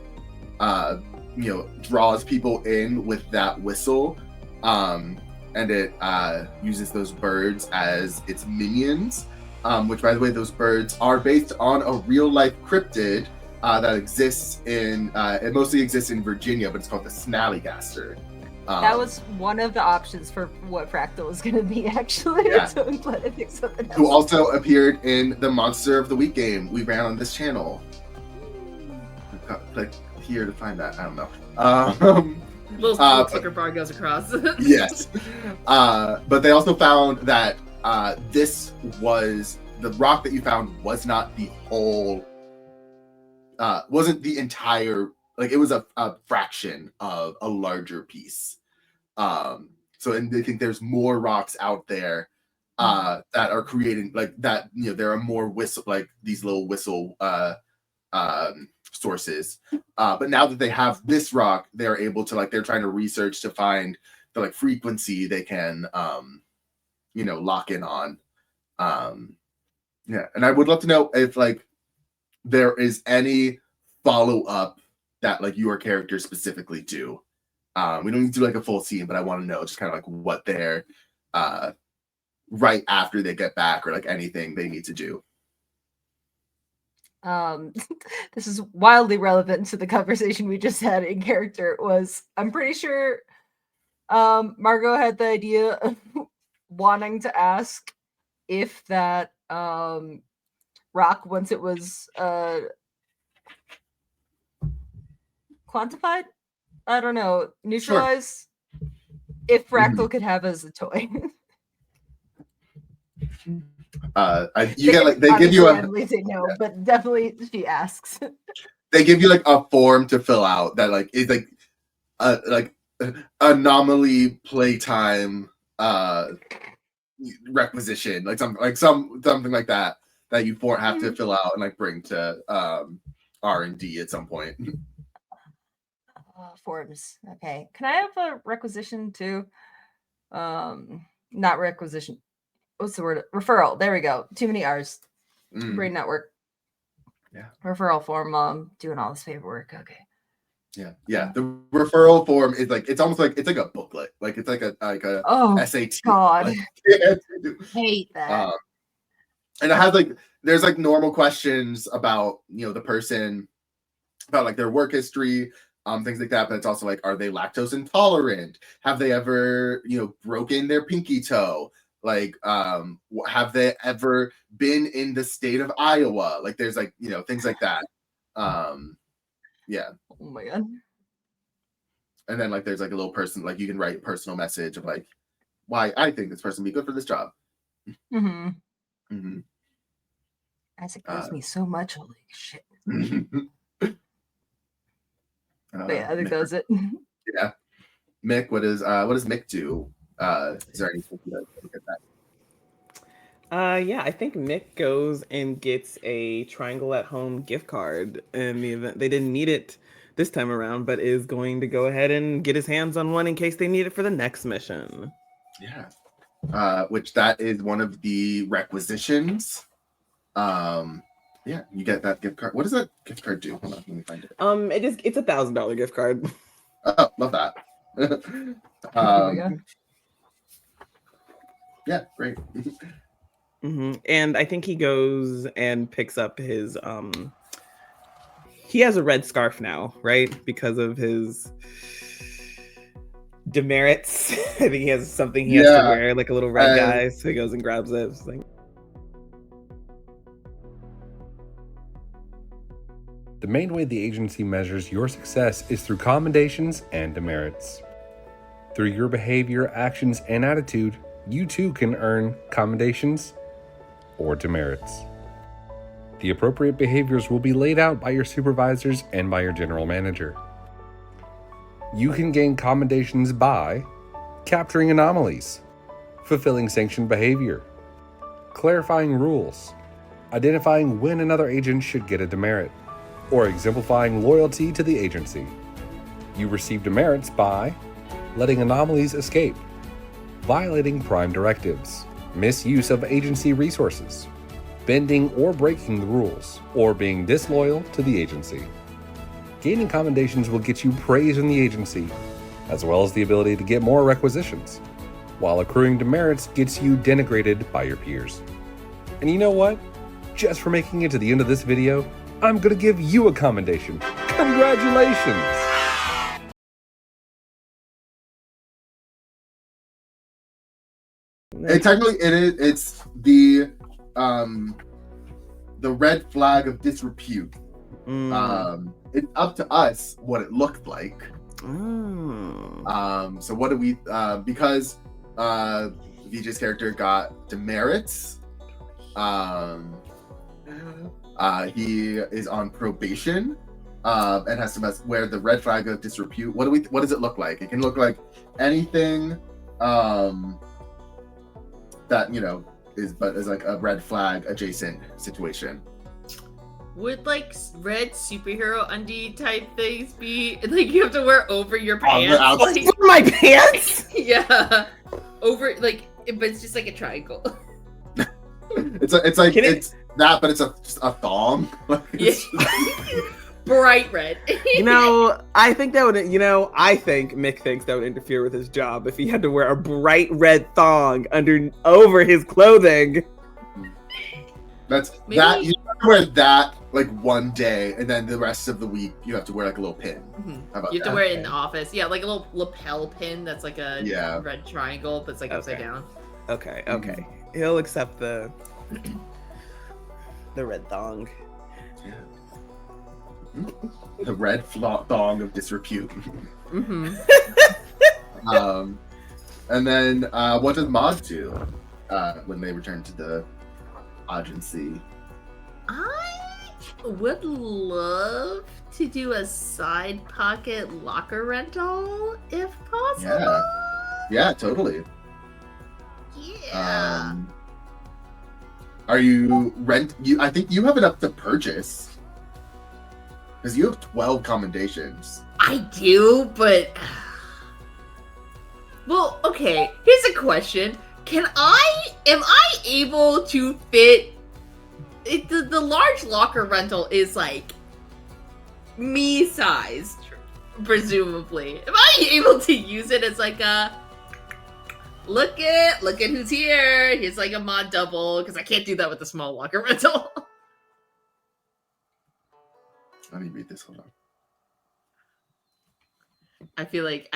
A: draws people in with that whistle, and it uses those birds as its minions, which by the way, those birds are based on a real life cryptid that exists it mostly exists in Virginia, but it's called the Snallygaster.
C: That was one of the options for what Fractal was going to be, actually.
A: Yeah.
C: So I'm glad I picked something else.
A: Who also appeared in the Monster of the Week game we ran on this channel. Click here to find that. I don't know.
D: Little clicker bar goes across.
A: Yes. But they also found that this was the rock that you found was not the whole. Wasn't the entire, like it was a fraction of a larger piece. And they think there's more rocks out there that are creating like that. There are more these little whistle sources. But now that they have this rock, they're able to they're trying to research to find the like frequency they can lock in on. And I would love to know if there is any follow up that like your character specifically do. We don't need to do like a full scene, but I want to know just kind of like what they're right after they get back, or like anything they need to do.
C: This is wildly relevant to the conversation we just had in character. I'm pretty sure Margot had the idea of wanting to ask if that rock, once it was quantified, I don't know, neutralized, if Fractal could have as a toy.
A: They give you
C: Emily say no, but definitely she asks.
A: They give you like a form to fill out that like is like anomaly playtime requisition, like something like that you have to fill out and like bring to R&D at some point.
C: Forms. Okay. Can I have a requisition too? Not requisition. What's the word? Referral. There we go. Too many R's. Brain network.
A: Yeah.
C: Referral form. Doing all this paperwork. Okay.
A: Yeah. The referral form is like, it's almost like it's like a booklet. Like it's like a SAT.
C: God.
A: Like,
C: hate that.
A: And it has like, there's like normal questions about, the person, about like their work history, things like that. But it's also like, are they lactose intolerant? Have they ever, broken their pinky toe? Like, have they ever been in the state of Iowa? Like, there's like, things like that. Yeah.
C: Oh my God.
A: And then like, there's like a little person, like you can write a personal message of like, why I think this person would be good for this job.
C: Mm-hmm.
A: Mm-hmm.
C: As it grows me so much. Holy shit. Yeah, I think that was it.
A: Yeah. Mick, what does Mick do? Is there anything to look at that?
B: Yeah, I think Mick goes and gets a Triangle at Home gift card in the event they didn't need it this time around, but is going to go ahead and get his hands on one in case they need it for the next mission.
A: Yeah. Which that is one of the requisitions. Yeah, you get that gift card. What does that gift card do? Hold on, let me find it.
B: It's $1,000 gift card.
A: Oh, love that. Yeah, great.
B: And I think he goes and picks up his he has a red scarf now, right? Because of his demerits. I think he has something he has to wear, like a little red guy. So he goes and grabs it. It's like...
G: The main way the agency measures your success is through commendations and demerits. Through your behavior, actions, and attitude, you too can earn commendations or demerits. The appropriate behaviors will be laid out by your supervisors and by your general manager. You can gain commendations by capturing anomalies, fulfilling sanctioned behavior, clarifying rules, identifying when another agent should get a demerit, or exemplifying loyalty to the agency. You receive demerits by letting anomalies escape, violating prime directives, misuse of agency resources, bending or breaking the rules, or being disloyal to the agency. Gaining commendations will get you praise in the agency, as well as the ability to get more requisitions, while accruing demerits gets you denigrated by your peers. And you know what? Just for making it to the end of this video, I'm gonna give you a commendation. Congratulations!
A: It's the red flag of disrepute. It's up to us what it looked like. So what do we because VJ's character got demerits, he is on probation, and has to wear the red flag of disrepute. What does it look like? It can look like anything that is like a red flag adjacent situation.
D: Would like red superhero undie type things be like you have to wear over your pants?
B: Like, over my pants?
D: Yeah, over like, but it's just like a triangle.
A: It's that, but it's just a thong.
D: Yeah. bright red.
B: I think that would. I think Mick thinks that would interfere with his job if he had to wear a bright red thong over his clothing.
A: That's
D: Maybe-
A: that. You have to wear that like one day, and then the rest of the week you have to wear like a little pin. How about
D: You have to
A: that?
D: wear it in the office. Yeah, like a little lapel pin that's like a
A: Yeah.
D: red triangle that's like upside
B: Okay.
D: down.
B: Okay. He'll accept the red thong.
A: The red thong of disrepute.
D: Mm-hmm.
A: And then what does Maude do when they return to the agency?
D: I would love to do a side pocket locker rental if possible.
A: Yeah, totally.
D: Yeah.
A: Are you I think you have enough to purchase. Because you have 12 commendations.
D: I do, but well, okay. Here's a question: am I able to fit? The large locker rental is like me sized, presumably. Am I able to use it as like a look at who's here? Here's like a mod double because I can't do that with the small locker rental.
A: Let me read this. Hold on.
D: I feel like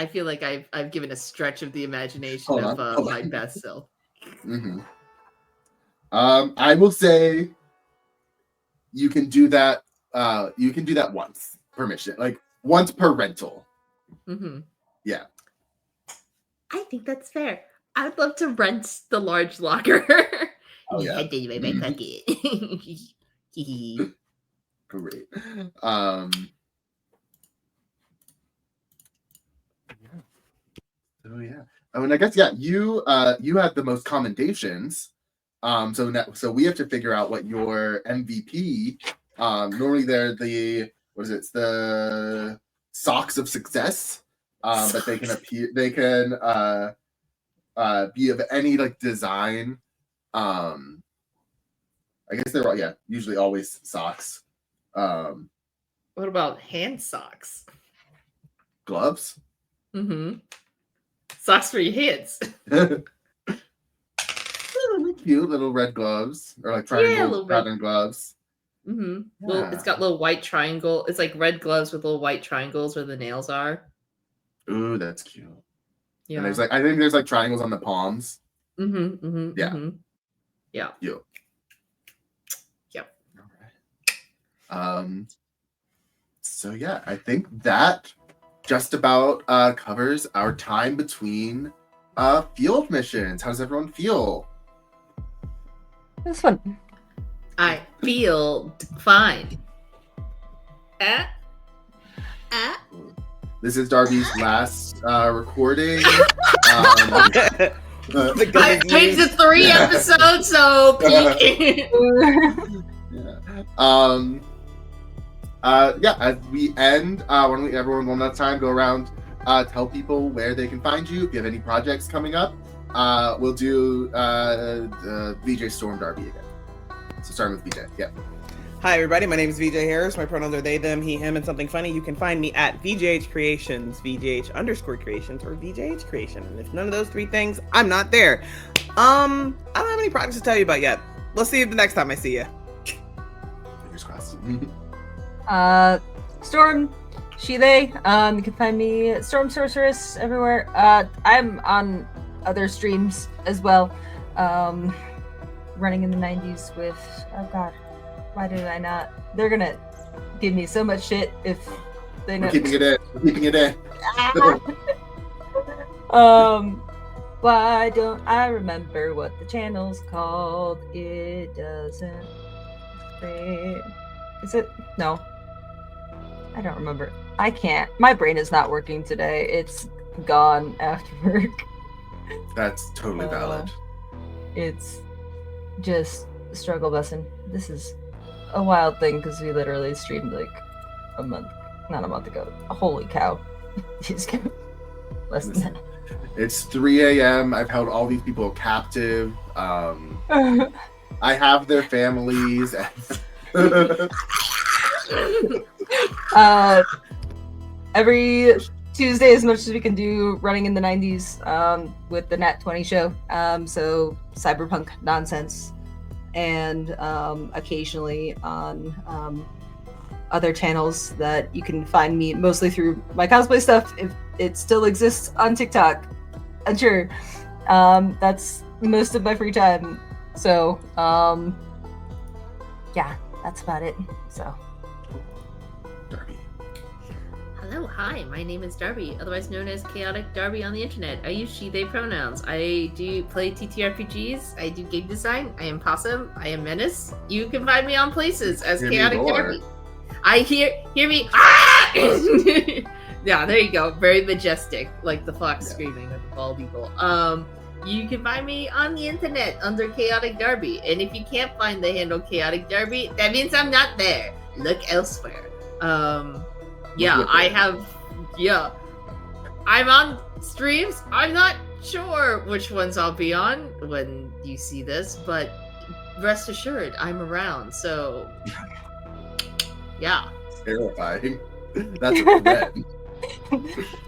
D: I've given a stretch of the imagination
A: Hold
D: of
A: on.
D: my best self.
A: Mm-hmm. I will say you can do that. You can do that once permission, like once per rental.
D: Mm-hmm.
A: Yeah.
D: I think that's fair. I would love to rent the large locker.
A: Oh, yeah.
D: Head in my pocket.
A: Great. So yeah. I mean, I guess you had the most commendations. So we have to figure out what your MVP. Normally they're the It's the socks of success. But they can appear. They can be of any like design. I guess they're usually always socks.
D: What about hand socks?
A: Gloves.
D: Mm-hmm. Socks for your hands.
A: Cute little red gloves or like
D: little
A: triangle
D: red-
A: pattern gloves.
D: Mm-hmm.
A: Yeah.
D: Well, it's got little white triangle. It's like red gloves with little white triangles where the nails are.
A: Ooh, that's cute.
D: Yeah.
A: And there's I think there's triangles on the palms.
D: Mm-hmm. Mm-hmm.
A: Yeah.
D: Mm-hmm. Yeah.
A: Yo.
D: Yep.
A: All right. So yeah, I think that just about covers our time between field missions. How does everyone feel?
C: It's fun.
D: I feel fine.
A: This is Darby's last recording.
B: The gun
D: I've
B: is
D: made
B: used.
D: to 3 episodes, so peak.
A: As we end, why don't we everyone one last time go around, tell people where they can find you. If you have any projects coming up, we'll do VJ Storm Darby again. So starting with VJ. Yeah.
B: Hi, everybody. My name is VJ Harris. My pronouns are they, them, he, him, and something funny. You can find me at VJH Creations, VJH_Creations, or VJH Creation. And if none of those 3 things, I'm not there. I don't have any projects to tell you about yet. Let's see you the next time I see you.
A: Fingers crossed.
C: Storm, she, they. You can find me at Storm Sorceress everywhere. I'm on other streams as well. Running in the 90s with, oh god, why did I not? They're gonna give me so much shit if they know.
A: We're keeping it in. We're keeping it in.
C: Why don't I remember what the channel's called? It doesn't say. Is it? No. I don't remember. I can't. My brain is not working today. It's gone after work.
A: That's totally valid.
C: It's just a struggle lesson. This is a wild thing because we literally streamed like not a month ago. Holy cow. Less than that.
A: It's 3 a.m. I've held all these people captive. I have their families.
C: Every Tuesday, as much as we can do, running in the 90s with the Nat 20 show. So cyberpunk nonsense, and occasionally on other channels that you can find me mostly through my cosplay stuff. If it still exists on TikTok, I'm sure. That's most of my free time. So yeah, that's about it. So.
A: Darby.
D: Hello, hi, my name is Darby, otherwise known as Chaotic Darby on the internet. I use she, they pronouns. I do play TTRPGs, I do game design, I am Possum, I am Menace. You can find me on places as
A: Hear me
D: Chaotic
A: roar.
D: Darby. I hear me. Ah! Yeah, there you go. Very majestic, like the fox screaming at the bald eagle. You can find me on the internet under Chaotic Darby, and if you can't find the handle Chaotic Darby, that means I'm not there. Look elsewhere. Yeah, I have. Yeah, I'm on streams. I'm not sure which ones I'll be on when you see this, but rest assured, I'm around. So. Yeah.
A: Terrifying. That's a threat.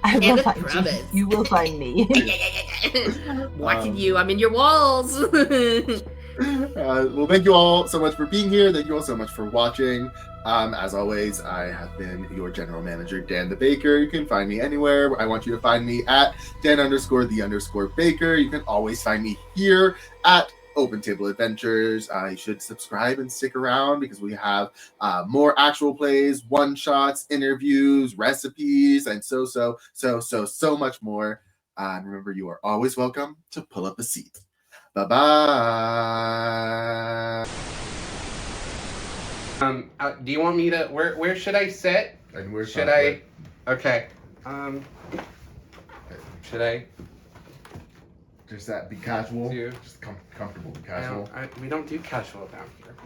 C: I will
D: Damn it,
C: find you.
D: province.
C: You will find me.
D: Watching you, I'm in your walls.
A: Well, thank you all so much for being here. Thank you all so much for watching. As always, I have been your general manager, Dan the Baker. You can find me anywhere. I want you to find me at Dan_the_Baker. You can always find me here at Open Table Adventures. You should subscribe and stick around because we have more actual plays, one-shots, interviews, recipes, and so much more. And remember, you are always welcome to pull up a seat. Bye-bye.
E: Do you want me to? Where should I sit?
A: And where
E: Should I? Okay. Should I?
A: Just that, be casual.
E: Do-
A: Just comfortable, be casual.
E: We don't do casual down here.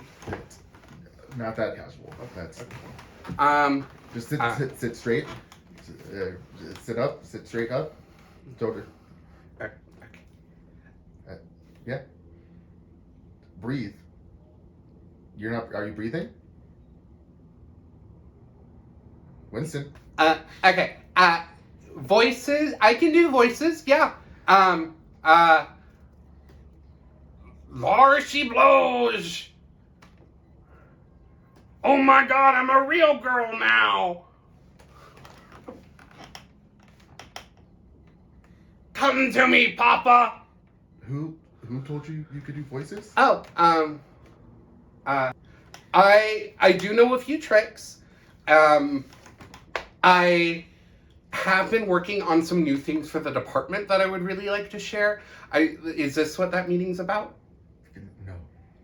A: Not that casual. That's just sit straight. Sit up. Sit straight up. Shoulder.
E: Okay.
A: Yeah. Breathe. You're not. Are you breathing? Winston.
E: Okay. Voices. I can do voices. Yeah. Laura, she blows. Oh my God, I'm a real girl now. Come to me, Papa.
A: Who told you you could do voices?
E: Oh, I do know a few tricks. I have been working on some new things for the department that I would really like to share. Is this what that meeting's about?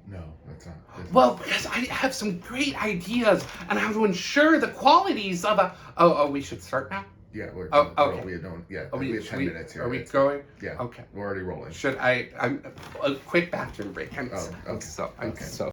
A: No, that's not.
E: Well, because I have some great ideas and I have to ensure the qualities of a. Oh, we should start now.
A: Yeah, we're.
E: Oh, okay.
A: We don't. Yeah,
E: We
A: we have 10 minutes here.
E: Are we going?
A: Yeah.
E: Okay.
A: We're already rolling.
E: Should I? I'm a quick bathroom break. I'm
A: Oh, okay.
E: so.